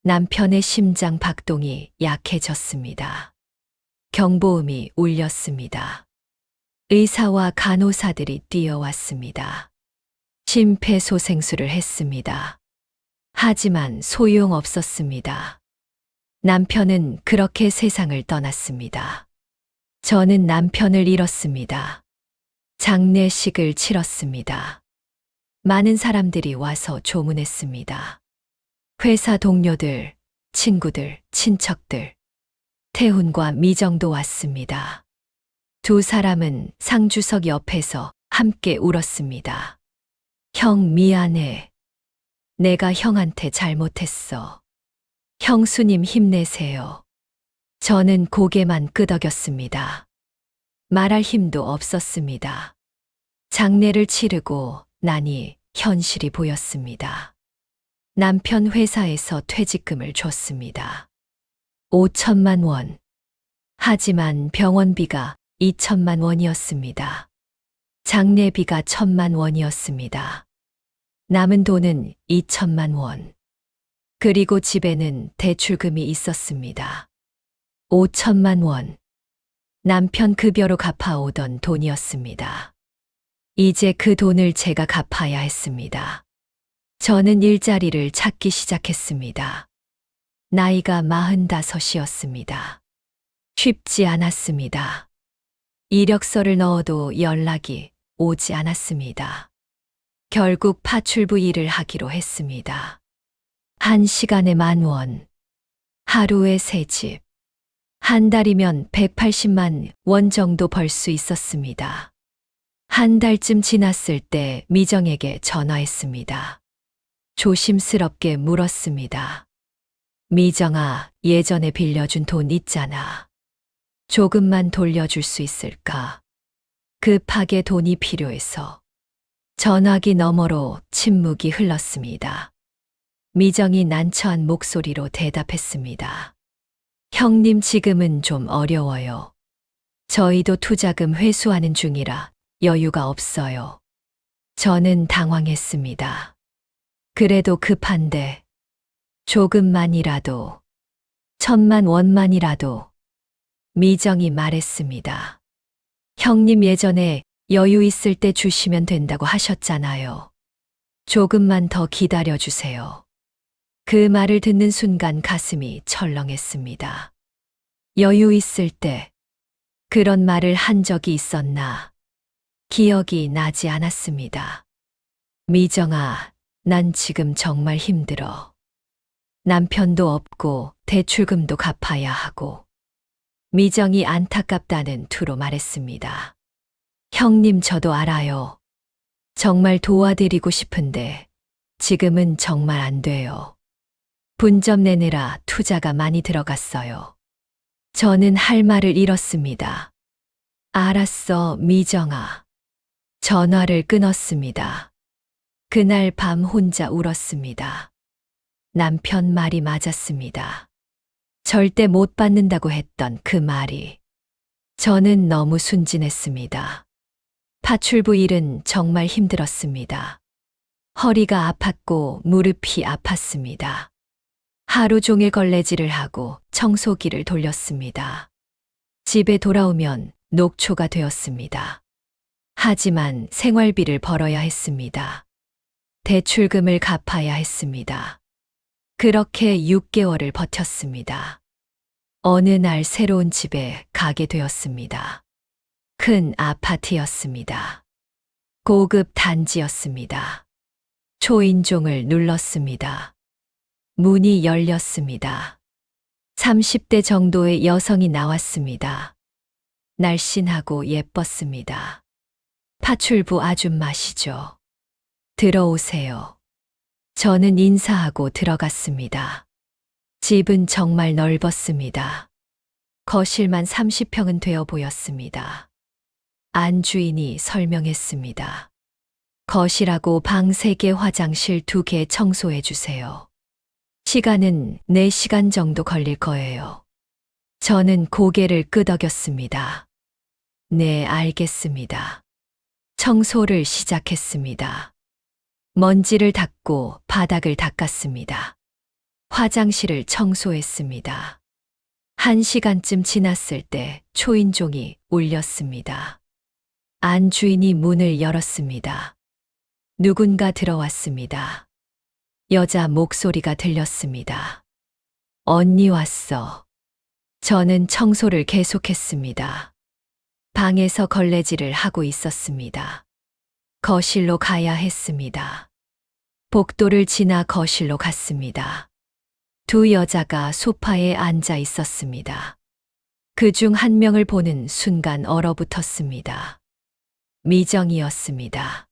남편의 심장 박동이 약해졌습니다. 경보음이 울렸습니다. 의사와 간호사들이 뛰어왔습니다. 심폐소생술을 했습니다. 하지만 소용없었습니다. 남편은 그렇게 세상을 떠났습니다. 저는 남편을 잃었습니다. 장례식을 치렀습니다. 많은 사람들이 와서 조문했습니다. 회사 동료들, 친구들, 친척들, 태훈과 미정도 왔습니다. 두 사람은 상주석 옆에서 함께 울었습니다. 형 미안해. 내가 형한테 잘못했어. 형수님 힘내세요. 저는 고개만 끄덕였습니다. 말할 힘도 없었습니다. 장례를 치르고 나니 현실이 보였습니다. 남편 회사에서 퇴직금을 줬습니다. 5천만 원. 하지만 병원비가 2천만 원이었습니다. 장례비가 1천만 원이었습니다. 남은 돈은 2천만 원. 그리고 집에는 대출금이 있었습니다. 5천만 원. 남편 급여로 갚아오던 돈이었습니다. 이제 그 돈을 제가 갚아야 했습니다. 저는 일자리를 찾기 시작했습니다. 나이가 45이었습니다. 쉽지 않았습니다. 이력서를 넣어도 연락이 오지 않았습니다. 결국 파출부 일을 하기로 했습니다. 1시간에 10,000원, 하루에 3집, 한 달이면 180만 원 정도 벌 수 있었습니다. 한 달쯤 지났을 때 미정에게 전화했습니다. 조심스럽게 물었습니다. 미정아, 예전에 빌려준 돈 있잖아. 조금만 돌려줄 수 있을까? 급하게 돈이 필요해서. 전화기 너머로 침묵이 흘렀습니다. 미정이 난처한 목소리로 대답했습니다. 형님, 지금은 좀 어려워요. 저희도 투자금 회수하는 중이라 여유가 없어요. 저는 당황했습니다. 그래도 급한데 조금만이라도, 1,000만 원만이라도. 미정이 말했습니다. 형님, 예전에 여유 있을 때 주시면 된다고 하셨잖아요. 조금만 더 기다려주세요. 그 말을 듣는 순간 가슴이 철렁했습니다. 여유 있을 때 그런 말을 한 적이 있었나? 기억이 나지 않았습니다. 미정아, 난 지금 정말 힘들어. 남편도 없고 대출금도 갚아야 하고. 미정이 안타깝다는 투로 말했습니다. 형님, 저도 알아요. 정말 도와드리고 싶은데 지금은 정말 안 돼요. 분점 내느라 투자가 많이 들어갔어요. 저는 할 말을 잃었습니다. 알았어, 미정아. 전화를 끊었습니다. 그날 밤 혼자 울었습니다. 남편 말이 맞았습니다. 절대 못 받는다고 했던 그 말이. 저는 너무 순진했습니다. 파출부 일은 정말 힘들었습니다. 허리가 아팠고 무릎이 아팠습니다. 하루 종일 걸레질을 하고 청소기를 돌렸습니다. 집에 돌아오면 녹초가 되었습니다. 하지만 생활비를 벌어야 했습니다. 대출금을 갚아야 했습니다. 그렇게 6개월을 버텼습니다. 어느 날 새로운 집에 가게 되었습니다. 큰 아파트였습니다. 고급 단지였습니다. 초인종을 눌렀습니다. 문이 열렸습니다. 30대 정도의 여성이 나왔습니다. 날씬하고 예뻤습니다. 파출부 아줌마시죠. 들어오세요. 저는 인사하고 들어갔습니다. 집은 정말 넓었습니다. 거실만 30평은 되어 보였습니다. 안 주인이 설명했습니다. 거실하고 방 3개, 화장실 2개 청소해 주세요. 시간은 4시간 정도 걸릴 거예요. 저는 고개를 끄덕였습니다. 네, 알겠습니다. 청소를 시작했습니다. 먼지를 닦고 바닥을 닦았습니다. 화장실을 청소했습니다. 1시간쯤 지났을 때 초인종이 울렸습니다. 안 주인이 문을 열었습니다. 누군가 들어왔습니다. 여자 목소리가 들렸습니다. 언니 왔어. 저는 청소를 계속했습니다. 방에서 걸레질을 하고 있었습니다. 거실로 가야 했습니다. 복도를 지나 거실로 갔습니다. 2 여자가 소파에 앉아 있었습니다. 그중 한 명을 보는 순간 얼어붙었습니다. 미정이었습니다.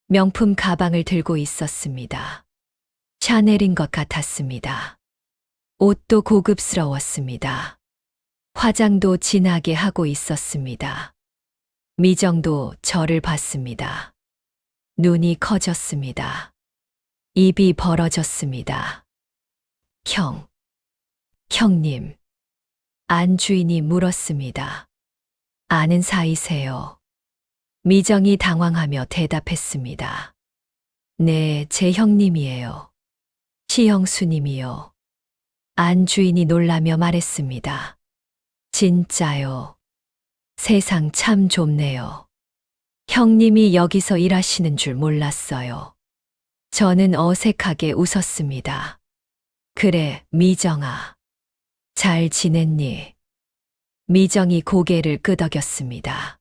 명품 가방을 들고 있었습니다. 샤넬인 것 같았습니다. 옷도 고급스러웠습니다. 화장도 진하게 하고 있었습니다. 미정도 저를 봤습니다. 눈이 커졌습니다. 입이 벌어졌습니다. 형님. 안 주인이 물었습니다. 아는 사이세요? 미정이 당황하며 대답했습니다. 네, 제 형님이에요. 시형수님이요. 안 주인이 놀라며 말했습니다. 진짜요. 세상 참 좁네요. 형님이 여기서 일하시는 줄 몰랐어요. 저는 어색하게 웃었습니다. 그래, 미정아. 잘 지냈니? 미정이 고개를 끄덕였습니다.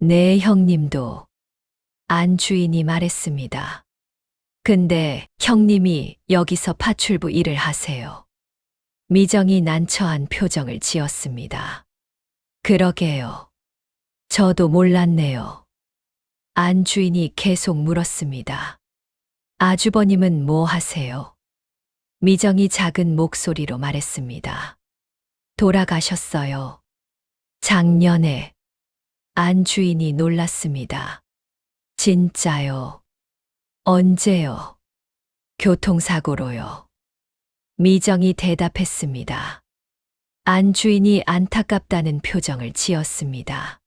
네, 형님도. 안 주인이 말했습니다. 근데 형님이 여기서 파출부 일을 하세요. 미정이 난처한 표정을 지었습니다. 그러게요. 저도 몰랐네요. 안 주인이 계속 물었습니다. 아주버님은 뭐 하세요? 미정이 작은 목소리로 말했습니다. 돌아가셨어요. 작년에. 안 주인이 놀랐습니다. 진짜요? 언제요? 교통사고로요. 미정이 대답했습니다. 안 주인이 안타깝다는 표정을 지었습니다.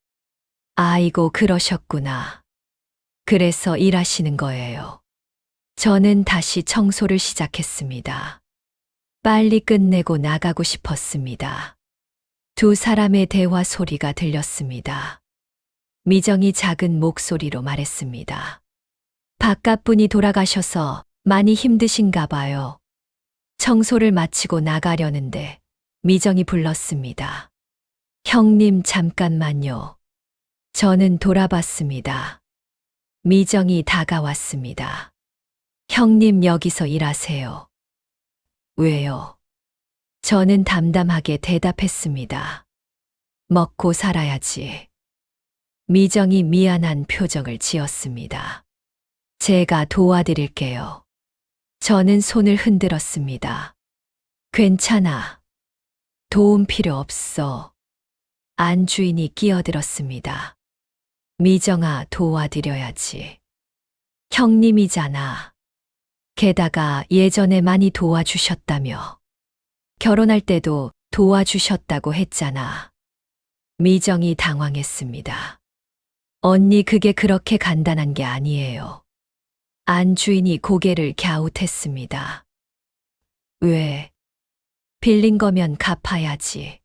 아이고, 그러셨구나. 그래서 일하시는 거예요. 저는 다시 청소를 시작했습니다. 빨리 끝내고 나가고 싶었습니다. 두 사람의 대화 소리가 들렸습니다. 미정이 작은 목소리로 말했습니다. 바깥분이 돌아가셔서 많이 힘드신가 봐요. 청소를 마치고 나가려는데 미정이 불렀습니다. 형님, 잠깐만요. 저는 돌아봤습니다. 미정이 다가왔습니다. 형님, 여기서 일하세요. 왜요? 저는 담담하게 대답했습니다. 먹고 살아야지. 미정이 미안한 표정을 지었습니다. 제가 도와드릴게요. 저는 손을 흔들었습니다. 괜찮아. 도움 필요 없어. 안 주인이 끼어들었습니다. 미정아, 도와드려야지. 형님이잖아. 게다가 예전에 많이 도와주셨다며. 결혼할 때도 도와주셨다고 했잖아. 미정이 당황했습니다. 언니, 그게 그렇게 간단한 게 아니에요. 안 주인이 고개를 갸웃했습니다. 왜? 빌린 거면 갚아야지.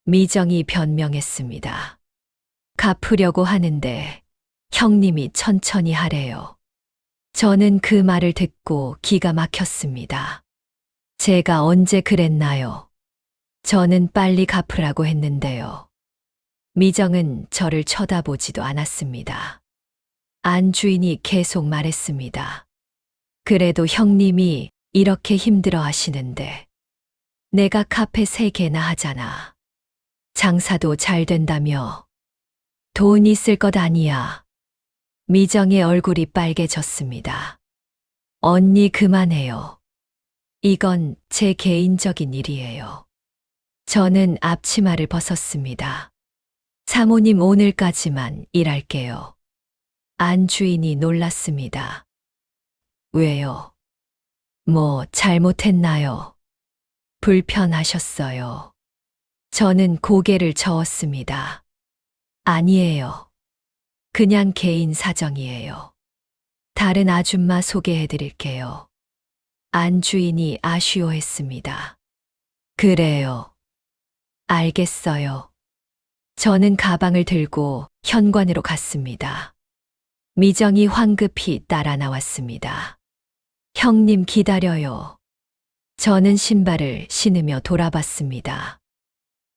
미정이 변명했습니다. 갚으려고 하는데 형님이 천천히 하래요. 저는 그 말을 듣고 기가 막혔습니다. 제가 언제 그랬나요? 저는 빨리 갚으라고 했는데요. 미정은 저를 쳐다보지도 않았습니다. 안 주인이 계속 말했습니다. 그래도 형님이 이렇게 힘들어 하시는데 내가 카페 3개나 하잖아. 장사도 잘 된다며. 돈 있을 것 아니야. 미정의 얼굴이 빨개졌습니다. 언니, 그만해요. 이건 제 개인적인 일이에요. 저는 앞치마를 벗었습니다. 사모님, 오늘까지만 일할게요. 안 주인이 놀랐습니다. 왜요? 뭐 잘못했나요? 불편하셨어요? 저는 고개를 저었습니다. 아니에요. 그냥 개인 사정이에요. 다른 아줌마 소개해 드릴게요. 안 주인이 아쉬워했습니다. 그래요. 알겠어요. 저는 가방을 들고 현관으로 갔습니다. 미정이 황급히 따라 나왔습니다. 형님, 기다려요. 저는 신발을 신으며 돌아봤습니다.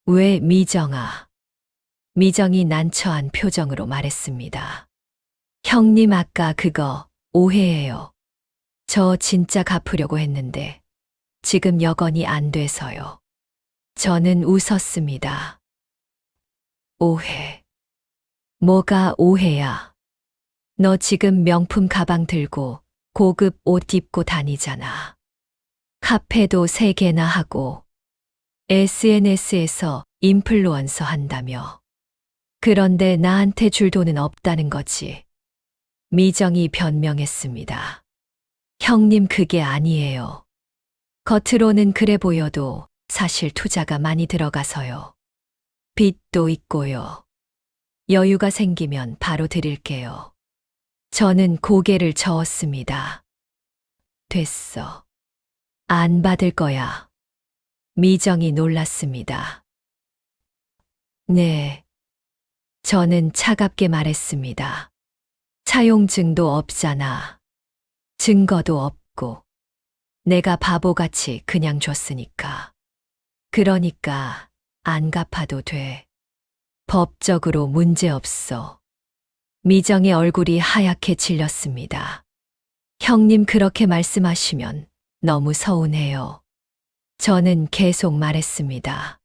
왜, 미정아? 미정이 난처한 표정으로 말했습니다. 형님, 아까 그거 오해예요. 저 진짜 갚으려고 했는데 지금 여건이 안 돼서요. 저는 웃었습니다. 오해. 뭐가 오해야? 너 지금 명품 가방 들고 고급 옷 입고 다니잖아. 카페도 3개나 하고 SNS에서 인플루언서 한다며. 그런데 나한테 줄 돈은 없다는 거지. 미정이 변명했습니다. 형님, 그게 아니에요. 겉으로는 그래 보여도 사실 투자가 많이 들어가서요. 빚도 있고요. 여유가 생기면 바로 드릴게요. 저는 고개를 저었습니다. 됐어. 안 받을 거야. 미정이 놀랐습니다. 네. 저는 차갑게 말했습니다. 차용증도 없잖아. 증거도 없고. 내가 바보같이 그냥 줬으니까. 그러니까 안 갚아도 돼. 법적으로 문제 없어. 미정의 얼굴이 하얗게 질렸습니다. 형님, 그렇게 말씀하시면 너무 서운해요. 저는 계속 말했습니다.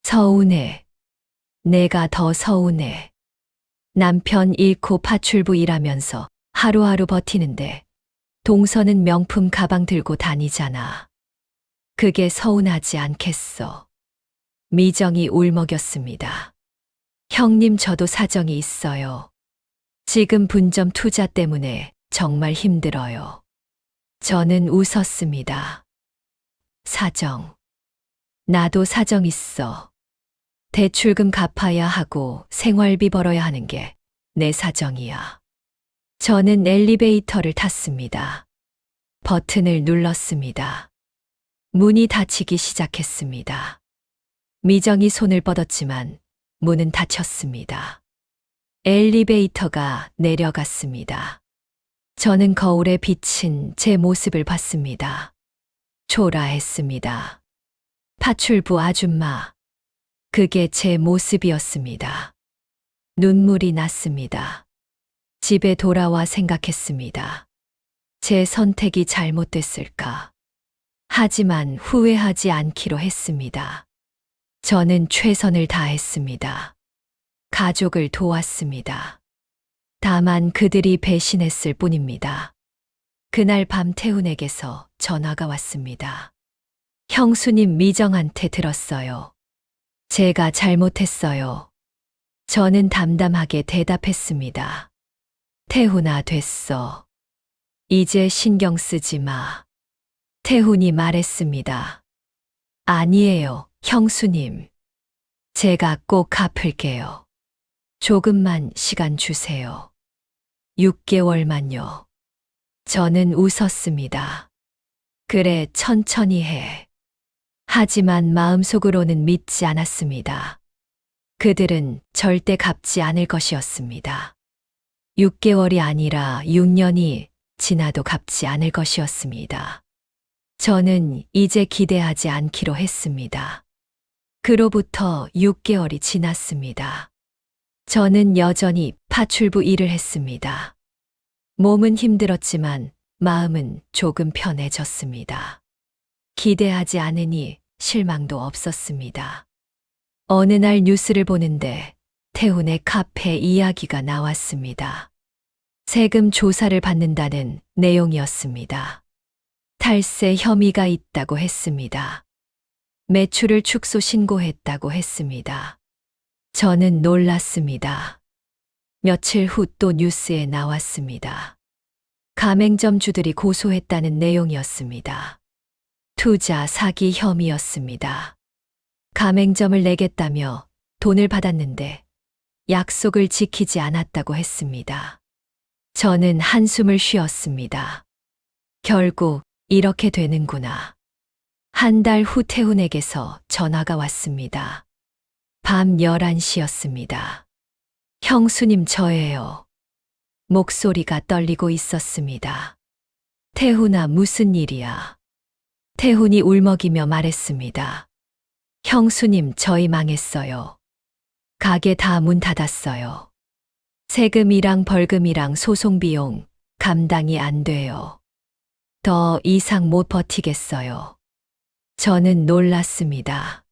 서운해. 내가 더 서운해. 남편 잃고 파출부 일하면서 하루하루 버티는데 동서는 명품 가방 들고 다니잖아. 그게 서운하지 않겠어. 미정이 울먹였습니다. 형님, 저도 사정이 있어요. 지금 분점 투자 때문에 정말 힘들어요. 저는 웃었습니다. 사정. 나도 사정 있어. 대출금 갚아야 하고 생활비 벌어야 하는 게 내 사정이야. 저는 엘리베이터를 탔습니다. 버튼을 눌렀습니다. 문이 닫히기 시작했습니다. 미정이 손을 뻗었지만 문은 닫혔습니다. 엘리베이터가 내려갔습니다. 저는 거울에 비친 제 모습을 봤습니다. 초라했습니다. 파출부 아줌마. 그게 제 모습이었습니다. 눈물이 났습니다. 집에 돌아와 생각했습니다. 제 선택이 잘못됐을까? 하지만 후회하지 않기로 했습니다. 저는 최선을 다했습니다. 가족을 도왔습니다. 다만 그들이 배신했을 뿐입니다. 그날 밤 태훈에게서 전화가 왔습니다. 형수님, 미정한테 들었어요. 제가 잘못했어요. 저는 담담하게 대답했습니다. 태훈아, 됐어. 이제 신경 쓰지 마. 태훈이 말했습니다. 아니에요, 형수님. 제가 꼭 갚을게요. 조금만 시간 주세요. 6개월만요. 저는 웃었습니다. 그래, 천천히 해. 하지만 마음속으로는 믿지 않았습니다. 그들은 절대 갚지 않을 것이었습니다. 6개월이 아니라 6년이 지나도 갚지 않을 것이었습니다. 저는 이제 기대하지 않기로 했습니다. 그로부터 6개월이 지났습니다. 저는 여전히 파출부 일을 했습니다. 몸은 힘들었지만 마음은 조금 편해졌습니다. 기대하지 않으니 실망도 없었습니다. 어느 날 뉴스를 보는데 태훈의 카페 이야기가 나왔습니다. 세금 조사를 받는다는 내용이었습니다. 탈세 혐의가 있다고 했습니다. 매출을 축소 신고했다고 했습니다. 저는 놀랐습니다. 며칠 후 또 뉴스에 나왔습니다. 가맹점주들이 고소했다는 내용이었습니다. 투자 사기 혐의였습니다. 가맹점을 내겠다며 돈을 받았는데 약속을 지키지 않았다고 했습니다. 저는 한숨을 쉬었습니다. 결국 이렇게 되는구나. 한 달 후 태훈에게서 전화가 왔습니다. 밤 11시였습니다. 형수님, 저예요. 목소리가 떨리고 있었습니다. 태훈아, 무슨 일이야? 태훈이 울먹이며 말했습니다. 형수님, 저희 망했어요. 가게 다 문 닫았어요. 세금이랑 벌금이랑 소송비용 감당이 안 돼요. 더 이상 못 버티겠어요. 저는 놀랐습니다.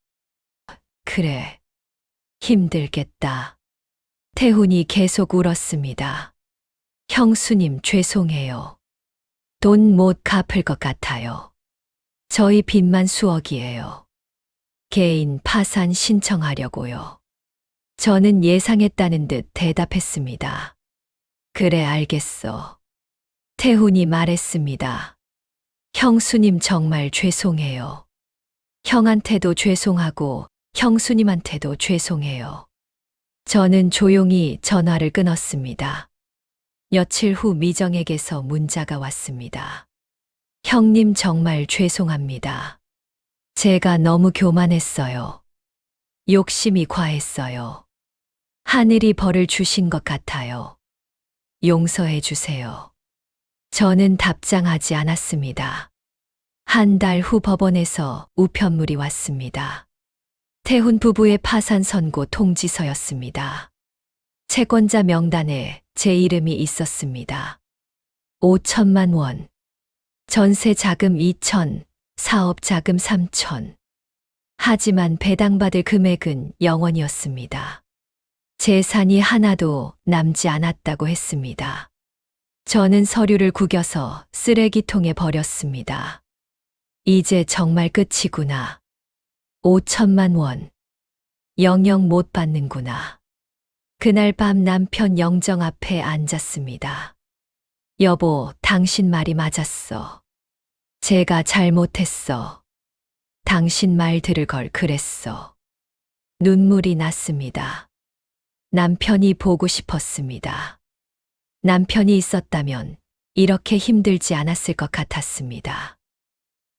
그래, 힘들겠다. 태훈이 계속 울었습니다. 형수님 죄송해요. 돈 못 갚을 것 같아요. 저희 빚만 수억이에요. 개인 파산 신청하려고요. 저는 예상했다는 듯 대답했습니다. 그래 알겠어. 태훈이 말했습니다. 형수님 정말 죄송해요. 형한테도 죄송하고 형수님한테도 죄송해요. 저는 조용히 전화를 끊었습니다. 며칠 후 미정에게서 문자가 왔습니다. 형님 정말 죄송합니다. 제가 너무 교만했어요. 욕심이 과했어요. 하늘이 벌을 주신 것 같아요. 용서해 주세요. 저는 답장하지 않았습니다. 한 달 후 법원에서 우편물이 왔습니다. 태훈 부부의 파산 선고 통지서였습니다. 채권자 명단에 제 이름이 있었습니다. 5천만 원. 전세 자금 2천, 사업 자금 3천. 하지만 배당받을 금액은 0원이었습니다. 재산이 하나도 남지 않았다고 했습니다. 저는 서류를 구겨서 쓰레기통에 버렸습니다. 이제 정말 끝이구나. 5천만 원. 영영 못 받는구나. 그날 밤 남편 영정 앞에 앉았습니다. 여보, 당신 말이 맞았어. 제가 잘못했어. 당신 말 들을 걸 그랬어. 눈물이 났습니다. 남편이 보고 싶었습니다. 남편이 있었다면 이렇게 힘들지 않았을 것 같았습니다.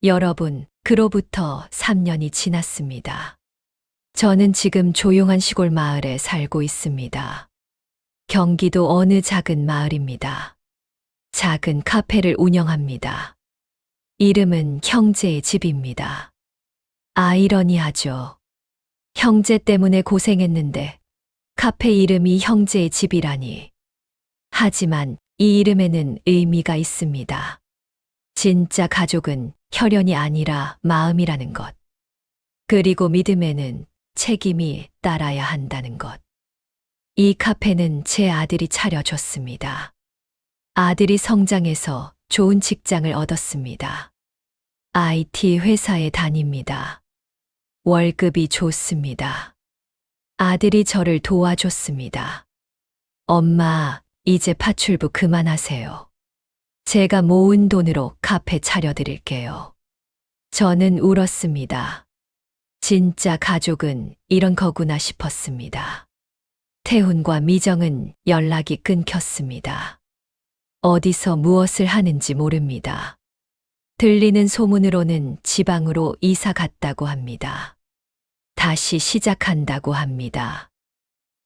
여러분, 그로부터 3년이 지났습니다. 저는 지금 조용한 시골 마을에 살고 있습니다. 경기도 어느 작은 마을입니다. 작은 카페를 운영합니다. 이름은 형제의 집입니다. 아이러니하죠. 형제 때문에 고생했는데 카페 이름이 형제의 집이라니. 하지만 이 이름에는 의미가 있습니다. 진짜 가족은 혈연이 아니라 마음이라는 것. 그리고 믿음에는 책임이 따라야 한다는 것. 이 카페는 제 아들이 차려줬습니다. 아들이 성장해서 좋은 직장을 얻었습니다. IT 회사에 다닙니다. 월급이 좋습니다. 아들이 저를 도와줬습니다. 엄마, 이제 파출부 그만하세요. 제가 모은 돈으로 카페 차려드릴게요. 저는 울었습니다. 진짜 가족은 이런 거구나 싶었습니다. 태훈과 미정은 연락이 끊겼습니다. 어디서 무엇을 하는지 모릅니다. 들리는 소문으로는 지방으로 이사 갔다고 합니다. 다시 시작한다고 합니다.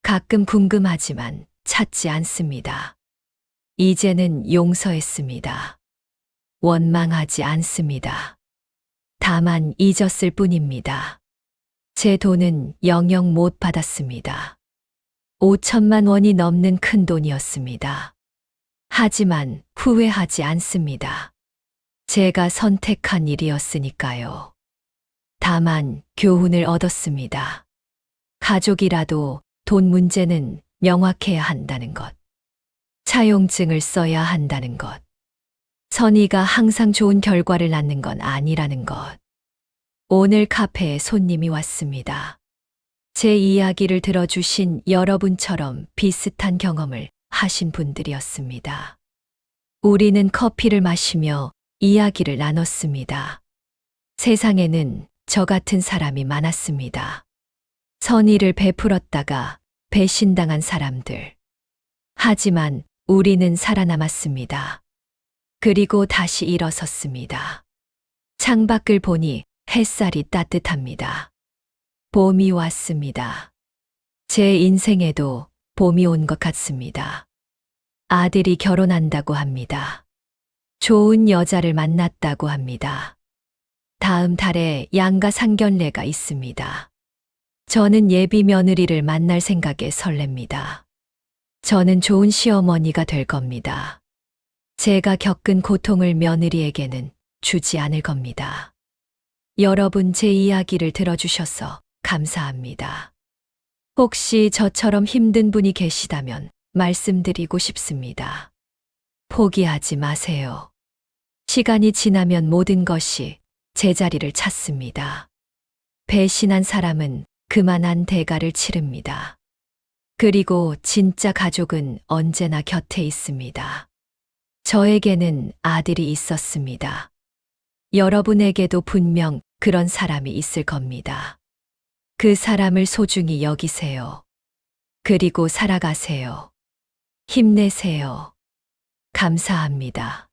가끔 궁금하지만 찾지 않습니다. 이제는 용서했습니다. 원망하지 않습니다. 다만 잊었을 뿐입니다. 제 돈은 영영 못 받았습니다. 5천만 원이 넘는 큰 돈이었습니다. 하지만 후회하지 않습니다. 제가 선택한 일이었으니까요. 다만 교훈을 얻었습니다. 가족이라도 돈 문제는 명확해야 한다는 것. 차용증을 써야 한다는 것. 선의가 항상 좋은 결과를 낳는 건 아니라는 것. 오늘 카페에 손님이 왔습니다. 제 이야기를 들어주신 여러분처럼 비슷한 경험을 하신 분들이었습니다. 우리는 커피를 마시며 이야기를 나눴습니다. 세상에는 저 같은 사람이 많았습니다. 선의를 베풀었다가 배신당한 사람들. 하지만 우리는 살아남았습니다. 그리고 다시 일어섰습니다. 창밖을 보니 햇살이 따뜻합니다. 봄이 왔습니다. 제 인생에도 봄이 온 것 같습니다. 아들이 결혼한다고 합니다. 좋은 여자를 만났다고 합니다. 다음 달에 양가 상견례가 있습니다. 저는 예비 며느리를 만날 생각에 설렙니다. 저는 좋은 시어머니가 될 겁니다. 제가 겪은 고통을 며느리에게는 주지 않을 겁니다. 여러분 제 이야기를 들어주셔서 감사합니다. 혹시 저처럼 힘든 분이 계시다면 말씀드리고 싶습니다. 포기하지 마세요. 시간이 지나면 모든 것이 제자리를 찾습니다. 배신한 사람은 그만한 대가를 치릅니다. 그리고 진짜 가족은 언제나 곁에 있습니다. 저에게는 아들이 있었습니다. 여러분에게도 분명 그런 사람이 있을 겁니다. 그 사람을 소중히 여기세요. 그리고 살아가세요. 힘내세요. 감사합니다.